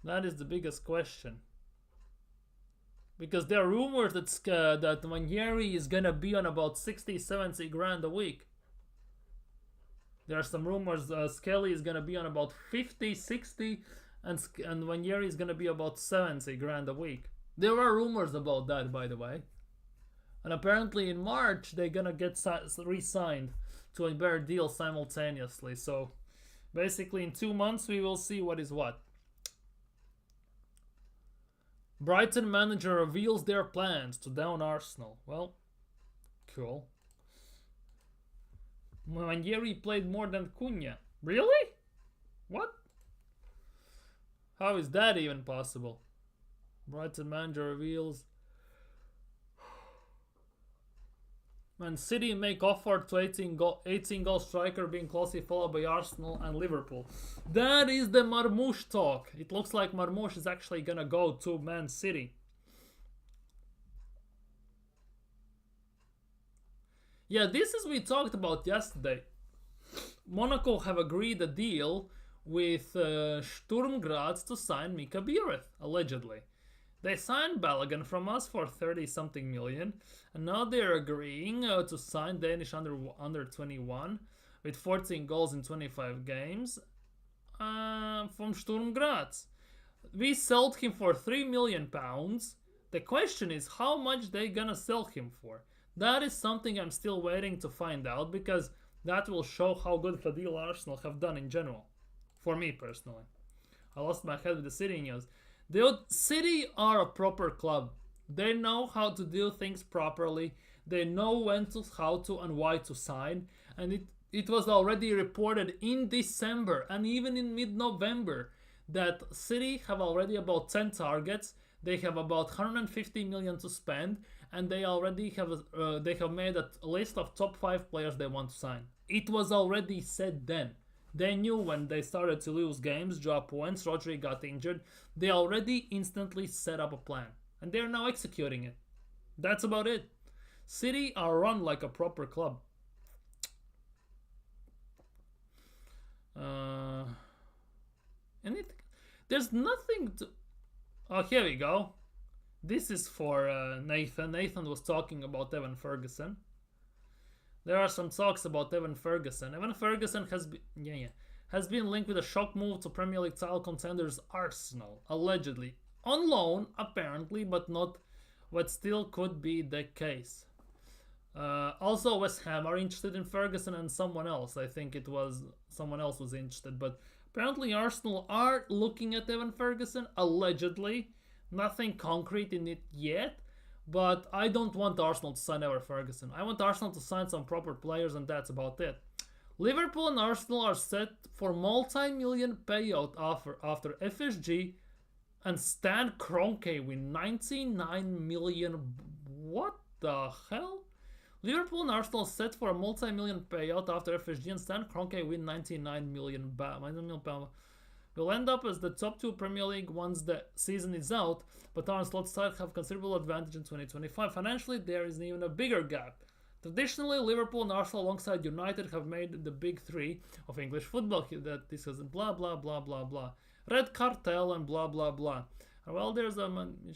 That is the biggest question. Because there are rumors that Ranieri is gonna be on about 60-70 grand a week. There are some rumors Skelly is gonna be on about 50-60, and Ranieri is gonna be about 70 grand a week. There are rumors about that, by the way. And apparently in March they're gonna get re-signed to a better deal simultaneously. So basically in 2 months we will see what is what. Brighton manager reveals their plans to down Arsenal. Well, cool. Ranieri played more than Cunha. Really? What? How is that even possible? Brighton manager reveals. Man City make offer to 18-goal striker, being closely followed by Arsenal and Liverpool. That is the Marmoush talk. It looks like Marmoush is actually gonna go to Man City. Yeah, this is we talked about yesterday. Monaco have agreed a deal with Sturm Graz to sign Mika Biereth, allegedly. They signed Balogun from us for 30-something million, and now they're agreeing to sign Danish under 21 with 14 goals in 25 games from Sturm Graz. We sold him for £3 million. The question is how much they gonna sell him for. That is something I'm still waiting to find out, because that will show how good of a deal Arsenal have done in general. For me personally. I lost my head with the City news. The City are a proper club. They know how to do things properly. They know how to and why to sign. And it was already reported in December and even in mid-November that City have already about 10 targets. They have about 150 million to spend, and they already have made a list of top 5 players they want to sign. It was already said then. They knew when they started to lose games, drop points, Rodri got injured. They already instantly set up a plan. And they're now executing it. That's about it. City are run like a proper club. There's nothing to... Oh, here we go. This is for Nathan. Nathan was talking about Evan Ferguson. There are some talks about Evan Ferguson. Evan Ferguson has been linked with a shock move to Premier League title contenders Arsenal, allegedly. On loan, apparently, but not what still could be the case. Also, West Ham are interested in Ferguson and someone else. I think it was someone else was interested, but apparently Arsenal are looking at Evan Ferguson, allegedly. Nothing concrete in it yet, but I don't want Arsenal to sign Evan Ferguson. I want Arsenal to sign some proper players, and that's about it. Liverpool and Arsenal are set for multi-million payout offer after FSG and Stan Kroenke win 99 million. What the hell? Liverpool and Arsenal set for a multi-million payout after FSG and Stan Kroenke win 99 million pounds. Will end up as the top two Premier League once the season is out, but our slot side have considerable advantage in 2025. Financially, there is even a bigger gap. Traditionally, Liverpool and Arsenal alongside United have made the big three of English football that this is blah blah blah blah blah. Red cartel and blah blah blah. Well, there's a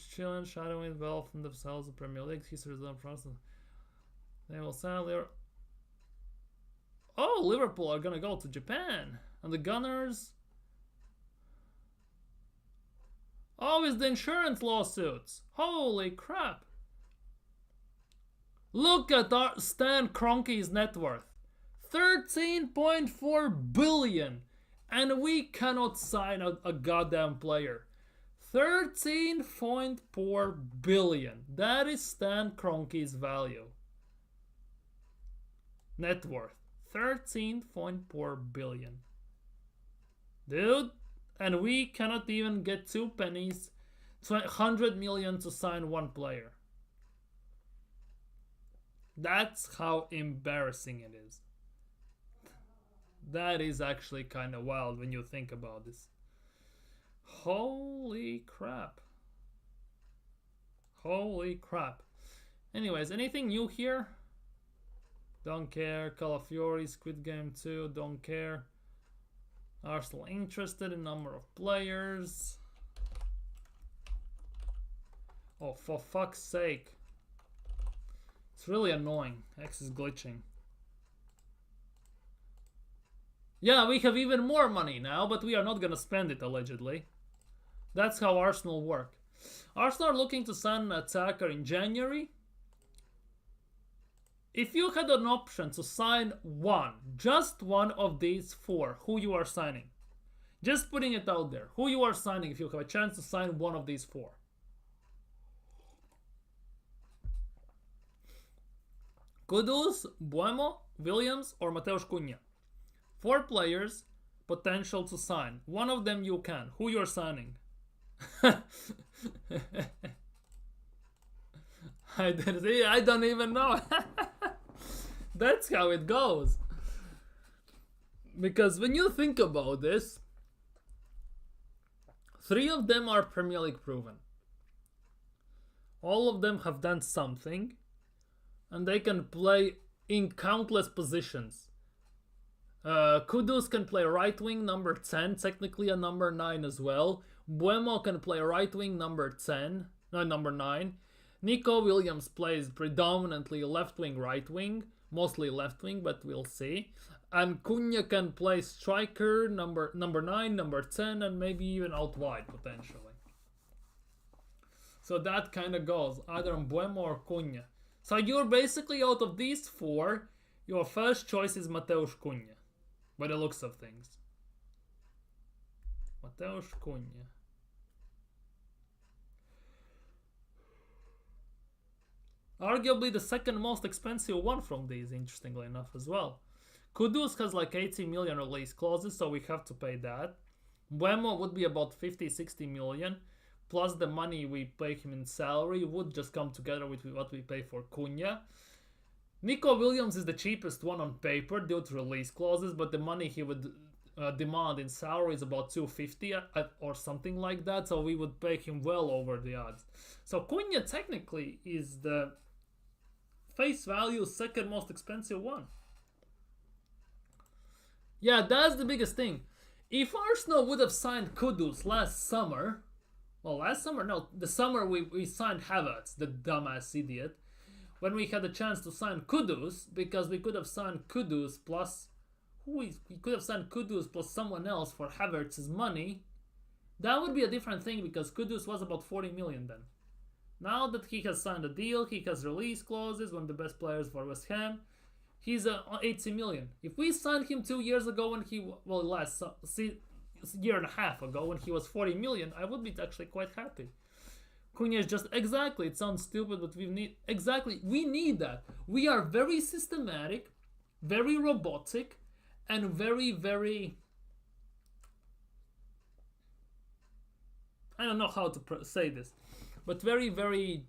Chilean shadowing well from themselves the Premier League history of France. They will sadly... Oh, Liverpool are gonna go to Japan. And the Gunners... Oh, it's the insurance lawsuits. Holy crap. Look at our Stan Kroenke's net worth. 13.4 billion. And we cannot sign a goddamn player. 13.4 billion. That is Stan Kroenke's value. Net worth. 13.4 billion. Dude. And we cannot even get 2 pennies, 100 million to sign one player. That's how embarrassing it is. That is actually kind of wild when you think about this. Holy crap. Holy crap. Anyways, anything new here? Don't care. Call of Fury, Squid Game 2, don't care. Arsenal interested in number of players. Oh, for fuck's sake. It's really annoying. X is glitching. Yeah, we have even more money now, but we are not gonna spend it, allegedly. That's how Arsenal work. Arsenal are looking to sign an attacker in January. If you had an option to sign one, just one of these four, who you are signing? Just putting it out there. Who you are signing if you have a chance to sign one of these four? Kudus, Buemo, Williams, or Mateusz Cunha? 4 players, potential to sign. One of them you can. Who you are signing? I don't even know. That's how it goes. Because when you think about this, 3 of them are Premier League proven. All of them have done something, and they can play in countless positions. Kudus can play right wing, number 10, technically a number 9 as well. Buemo can play right wing, number 10, no, number 9. Nico Williams plays predominantly left wing, right wing, mostly left wing, but we'll see. And Cunha can play striker, number 9, number 10, and maybe even out wide potentially. So that kind of goes either on Buemo or Cunha. So you're basically out of these 4, your first choice is Mateusz Cunha, by the looks of things. Mateusz Cunha. Arguably the second most expensive one from these, interestingly enough, as well. Kudus has like 80 million release clauses, so we have to pay that. Buemo would be about 50-60 million, plus the money we pay him in salary would just come together with what we pay for Cunha. Nico Williams is the cheapest one on paper due to release clauses, but the money he would demand in salary is about 250 or something like that, so we would pay him well over the odds. So Cunha technically is the face value second most expensive one. Yeah, that's the biggest thing. If Arsenal would have signed Kudus last summer, well, last summer, no, the summer we signed Havertz, the dumbass idiot, when we had a chance to sign Kudus, because we could have signed Kudus plus we could have signed Kudus plus someone else for Havertz's money. That would be a different thing because Kudus was about 40 million then. Now that he has signed a deal, he has release clauses, one of the best players for West Ham. He's 80 million. If we signed him 2 years ago when he, well, last year and a half ago when he was 40 million, I would be actually quite happy. Cunha is just, exactly, it sounds stupid, but we need that. We are very systematic, very robotic, and very, very, I don't know how to say this, but very, very,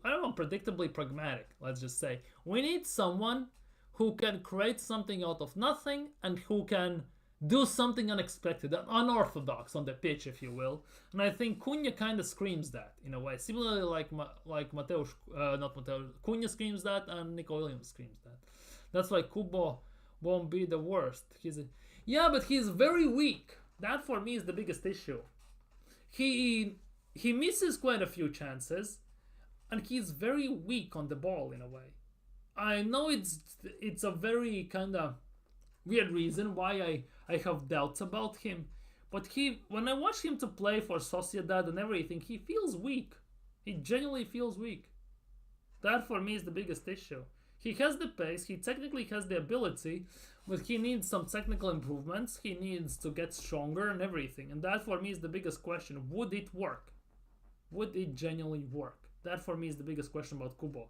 I don't know, predictably pragmatic, let's just say. We need someone who can create something out of nothing and who can do something unexpected, unorthodox on the pitch, if you will. And I think Cunha kind of screams that in a way. Similarly, like Cunha screams that, and Nico Williams screams that. That's why Kubo won't be the worst. But he's very weak. That for me is the biggest issue. He misses quite a few chances, and he's very weak on the ball in a way. I know it's a very kind of weird reason why I have doubts about him, but when I watch him to play for Sociedad and everything, he feels weak. He genuinely feels weak. That for me is the biggest issue. He has the pace, he technically has the ability, but he needs some technical improvements. He needs to get stronger and everything, and that for me is the biggest question. Would it work? Would it genuinely work? That for me is the biggest question about Kubo.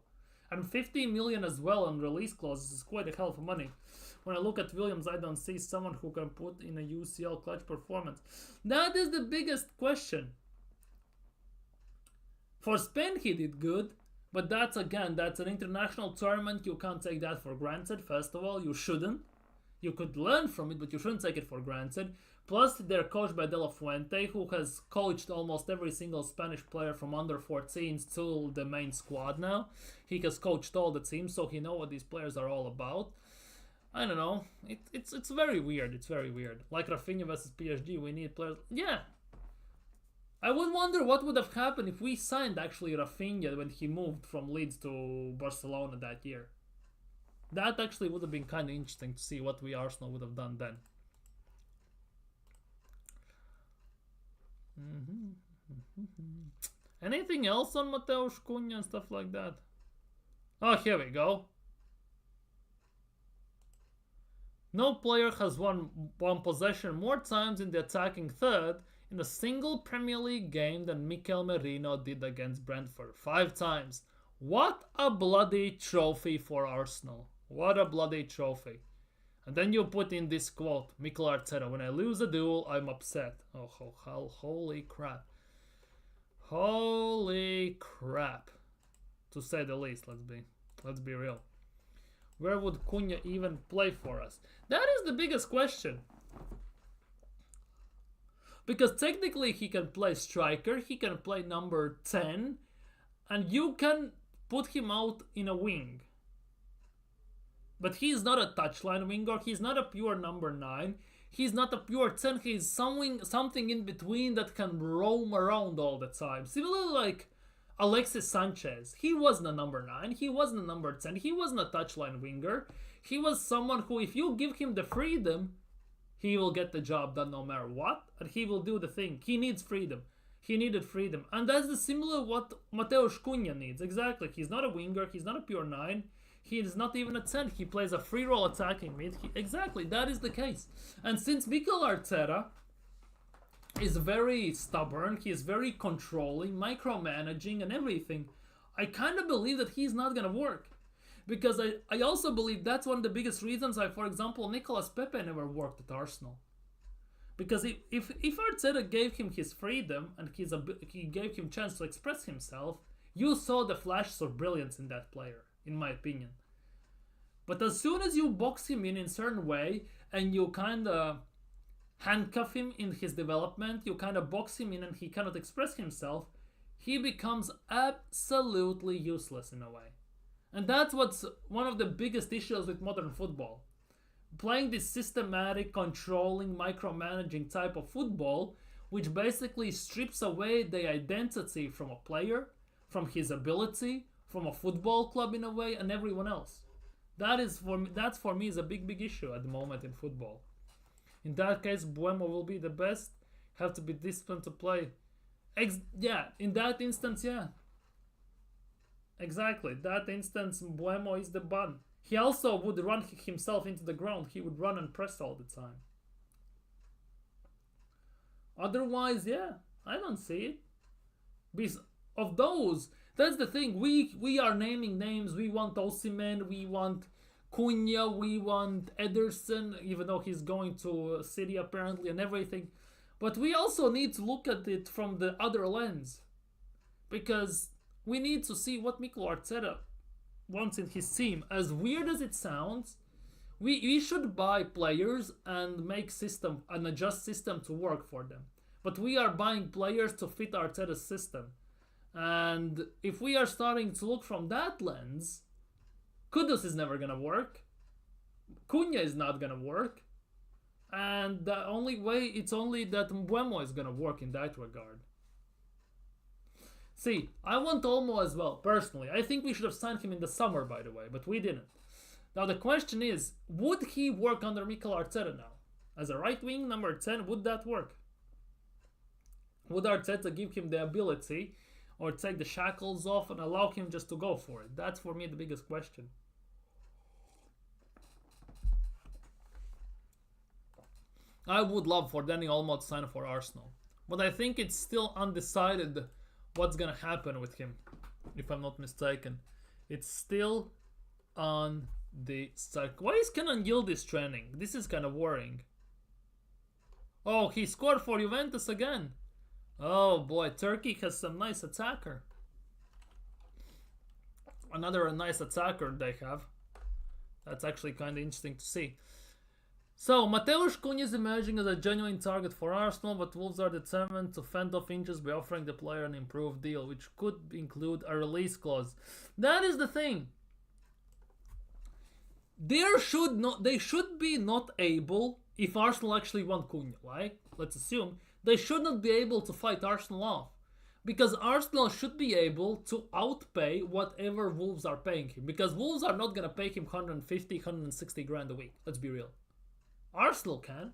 And 15 million as well on release clauses is quite a hell of money. When I look at Williams, I don't see someone who can put in a UCL clutch performance. That is the biggest question. For Spain, he did good, but that's an international tournament. You can't take that for granted. First of all, you shouldn't. You could learn from it, but you shouldn't take it for granted. Plus, they're coached by De La Fuente, who has coached almost every single Spanish player from under 14s to the main squad now. He has coached all the teams, so he knows what these players are all about. I don't know. It's very weird. It's very weird. Like Rafinha versus PSG, we need players. Yeah. I would wonder what would have happened if we signed actually Rafinha when he moved from Leeds to Barcelona that year. That actually would have been kind of interesting to see what we Arsenal would have done then. Anything else on Mateusz Cunha and stuff like that? Oh, here we go. No player has won possession more times in the attacking third in a single Premier League game than Mikel Merino did against Brentford. 5 times. What a bloody trophy for Arsenal. What a bloody trophy. And then you put in this quote, Mikel Arteta, when I lose a duel, I'm upset. Oh, holy crap. Holy crap. To say the least, let's be real. Where would Cunha even play for us? That is the biggest question. Because technically he can play striker, he can play number 10, and you can put him out in a wing. But he's not a touchline winger, he's not a pure number 9, he's not a pure 10, he's something in between that can roam around all the time. Similarly like Alexis Sanchez, he wasn't a number 9, he wasn't a number 10, he wasn't a touchline winger. He was someone who, if you give him the freedom, he will get the job done no matter what, and he will do the thing. He needs freedom. He needed freedom. And that's the similar what Mateusz Cunha needs. Exactly. He's not a winger, he's not a pure 9. He is not even a 10. He plays a free role attacking mid. Exactly, that is the case. And since Mikel Arteta is very stubborn, he is very controlling, micromanaging and everything, I kind of believe that he's not going to work. Because I also believe that's one of the biggest reasons why, for example, Nicolas Pepe never worked at Arsenal. Because if Arteta gave him his freedom and he gave him chance to express himself, you saw the flashes of brilliance in that player, in my opinion. But as soon as you box him in a certain way and you kind of handcuff him in his development, you kind of box him in and he cannot express himself, he becomes absolutely useless in a way. And that's what's one of the biggest issues with modern football. playing this systematic, controlling, micromanaging type of football, which basically strips away the identity from a player, from his ability, from a football club in a way, and everyone else. That's for me is a big issue at the moment in football. In that case, Buemo will be the best. Have to be disciplined to play. Yeah, in that instance, yeah. Exactly. That instance, Buemo is the bun. He also would run himself into the ground. He would run and press all the time. Otherwise, yeah, I don't see it. Because of those, that's the thing. We are naming names. We want Osimhen, we want Cunha, we want Ederson, even though he's going to City apparently and everything. But we also need to look at it from the other lens. Because we need to see what Mikel Arteta wants in his team. As weird as it sounds, we should buy players and make system and adjust system to work for them. But we are buying players to fit Arteta's system. And if we are starting to look from that lens, Kudus is never gonna work. Cunha is not gonna work. And the only way, it's only that Mbeumo is gonna work in that regard. See, I want Olmo as well, personally. I think we should have signed him in the summer, by the way, but we didn't. Now the question is, would he work under Mikel Arteta now? As a right wing, number 10, would that work? Would Arteta give him the ability or take the shackles off and allow him just to go for it? That's for me the biggest question. I would love for Danny Olmo to sign for Arsenal, but I think it's still undecided what's gonna happen with him, if I'm not mistaken. It's still on the side. Why is Kenan Yildiz training? This is kind of worrying. Oh, he scored for Juventus again. Oh boy, Turkey has some nice attacker. Another nice attacker they have. That's actually kind of interesting to see. So, Mateusz Cunha is emerging as a genuine target for Arsenal, but Wolves are determined to fend off injuries by offering the player an improved deal, which could include a release clause. That is the thing. They should be not able, if Arsenal actually want Cunha, right? Let's assume they should not be able to fight Arsenal off, because Arsenal should be able to outpay whatever Wolves are paying him, because Wolves are not gonna pay him 150, 160 grand a week. Let's be real. Arsenal can.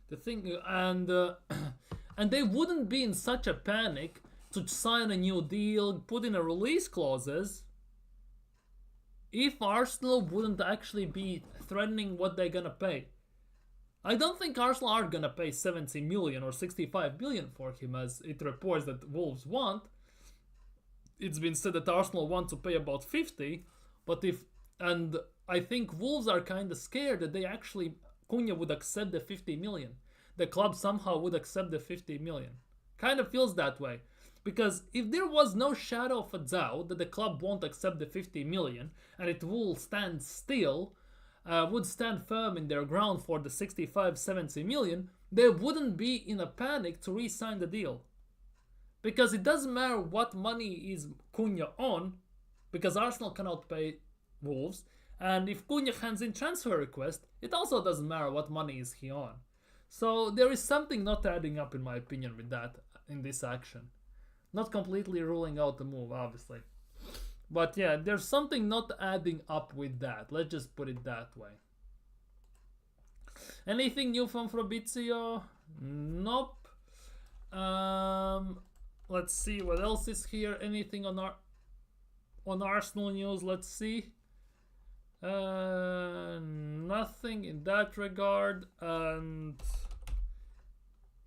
The thing, and they wouldn't be in such a panic to sign a new deal, put in a release clauses, if Arsenal wouldn't actually be threatening what they're gonna pay. I don't think Arsenal are gonna pay 70 million or 65 million for him, as it reports that Wolves want. It's been said that Arsenal want to pay about 50, but and I think Wolves are kind of scared that Cunha would accept the 50 million. The club somehow would accept the 50 million. Kind of feels that way. Because if there was no shadow of a doubt that the club won't accept the 50 million and it will stand still, would stand firm in their ground for the 65, 70 million, they wouldn't be in a panic to re-sign the deal. Because it doesn't matter what money is Cunha on, because Arsenal cannot pay Wolves, and if Cunha hands in transfer request, it also doesn't matter what money is he on. So there is something not adding up in my opinion with that, in this action. Not completely ruling out the move, obviously. But yeah, there's something not adding up with that. Let's just put it that way. Anything new from Fabrizio? Nope. Let's see what else is here. Anything on Arsenal news? Let's see. Nothing in that regard. And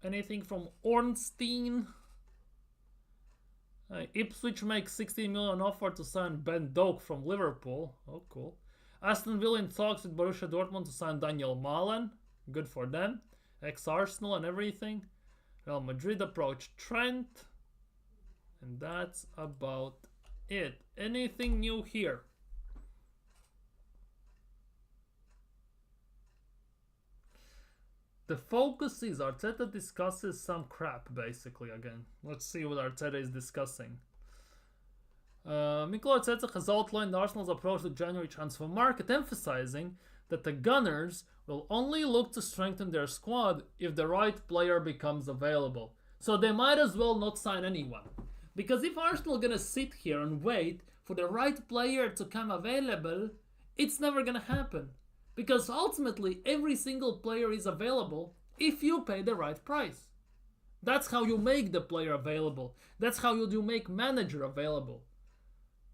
anything from Ornstein? Ipswich makes 16 million offer to sign Ben Doak from Liverpool. Oh, cool. Aston Villa in talks with Borussia Dortmund to sign Daniel Malen. Good for them. Ex-Arsenal and everything. Real Madrid approached Trent. And that's about it. Anything new here? The focus is Arteta discusses some crap, basically, again. Let's see what Arteta is discussing. Mikola Tsetsa has outlined Arsenal's approach to January transfer market, emphasizing that the Gunners will only look to strengthen their squad if the right player becomes available. So they might as well not sign anyone. Because if Arsenal gonna sit here and wait for the right player to come available, it's never gonna happen. Because ultimately, every single player is available if you pay the right price. That's how you make the player available. That's how you do make manager available.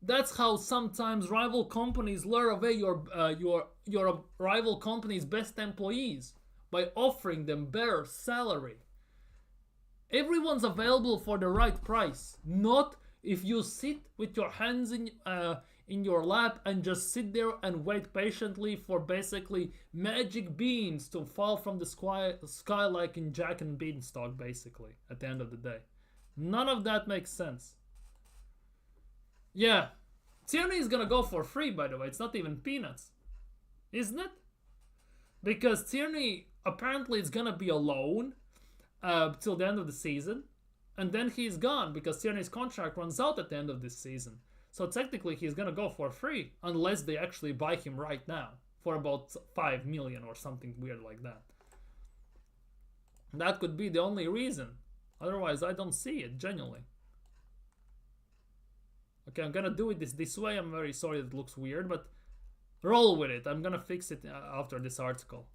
That's how sometimes rival companies lure away your rival company's best employees by offering them better salary. Everyone's available for the right price, not if you sit with your hands in your lap and just sit there and wait patiently for basically magic beans to fall from the sky like in Jack and Beanstalk, basically, at the end of the day. None of that makes sense. Yeah, Tierney is gonna go for free, by the way. It's not even peanuts, isn't it? Because Tierney apparently is gonna be alone till the end of the season, and then he's gone because Tierney's contract runs out at the end of this season. So technically he's gonna go for free unless they actually buy him right now for about 5 million or something weird like that. That could be the only reason. Otherwise, I don't see it, genuinely. Okay, I'm gonna do it this way. I'm very sorry it looks weird, but roll with it. I'm gonna fix it after this article.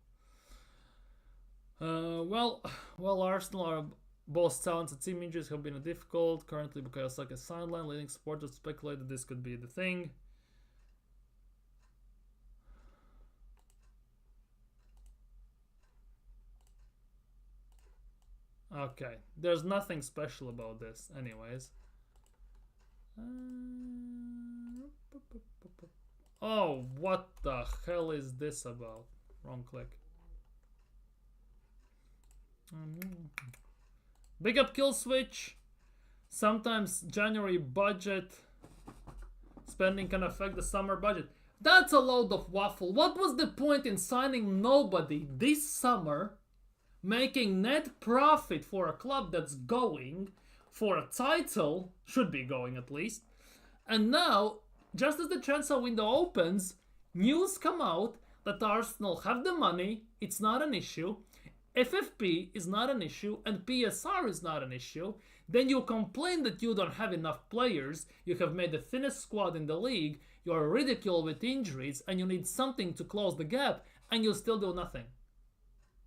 Well, Arsenal are both talented. Team injuries have been difficult. Currently, Bukayo Saka is sidelined. Leading supporters speculate that this could be the thing. Okay, there's nothing special about this, anyways. Oh, what the hell is this about? Wrong click. Big up kill switch. Sometimes January budget spending can affect the summer budget. That's a load of waffle. What was the point in signing nobody this summer, making net profit for a club that's going for a title, should be going at least, and now, just as the transfer window opens, news come out that Arsenal have the money, it's not an issue, FFP is not an issue, and PSR is not an issue. Then you complain that you don't have enough players, you have made the thinnest squad in the league, you are ridiculed with injuries, and you need something to close the gap, and you still do nothing.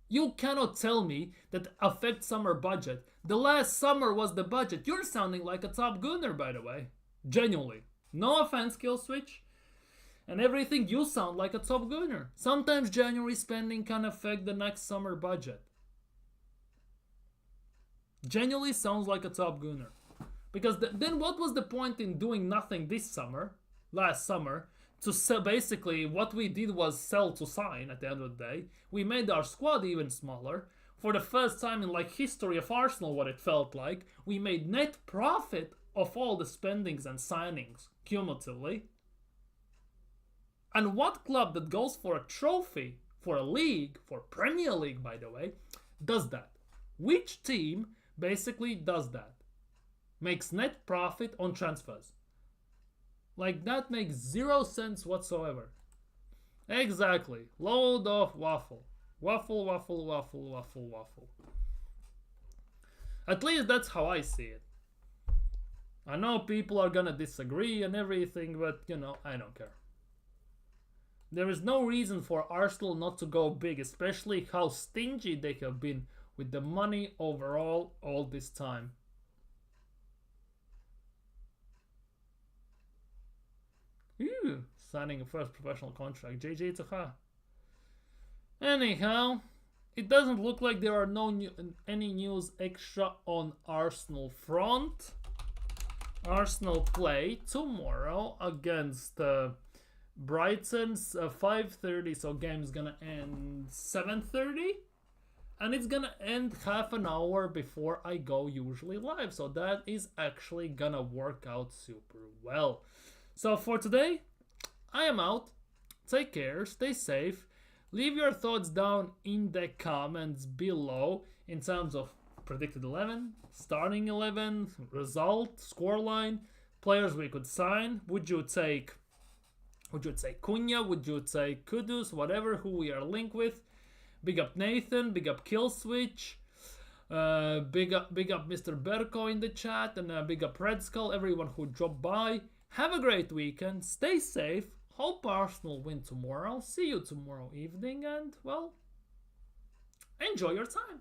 You cannot tell me that affects summer budget. The last summer was the budget. You're sounding like a top gunner, by the way. Genuinely. No offense, kill switch. And everything, you sound like a top gunner. Sometimes January spending can affect the next summer budget. Genuinely sounds like a top gunner. Because then what was the point in doing nothing this summer, last summer, to sell? Basically what we did was sell to sign at the end of the day. We made our squad even smaller. For the first time in like history of Arsenal, what it felt like, we made net profit of all the spendings and signings cumulatively. And what club that goes for a trophy, for a league, for Premier League by the way, does that? Which team basically does that? Makes net profit on transfers. Like, that makes 0 sense whatsoever. Exactly. Load of waffle. Waffle, waffle, waffle, waffle, waffle. At least that's how I see it. I know people are gonna disagree and everything, but you know, I don't care. There is no reason for Arsenal not to go big, especially how stingy they have been with the money overall all this time. Ew, signing a first professional contract. JJ Tuha. Anyhow, it doesn't look like there are any news extra on Arsenal front. Arsenal play tomorrow against Brighton's 5:30, so game's gonna end 7:30, and it's gonna end half an hour before I go usually live, so that is actually gonna work out super well. So for today, I am out. Take care, stay safe. Leave your thoughts down in the comments below in terms of predicted 11, starting 11, result, scoreline. Players we could sign. Would you take Cunha? Would you take Kudus? Whatever, who we are linked with. Big up Nathan, big up Killswitch, big up Mr. Berko in the chat, and big up Red Skull, everyone who dropped by. Have a great weekend, stay safe, hope Arsenal win tomorrow, see you tomorrow evening, and well, enjoy your time.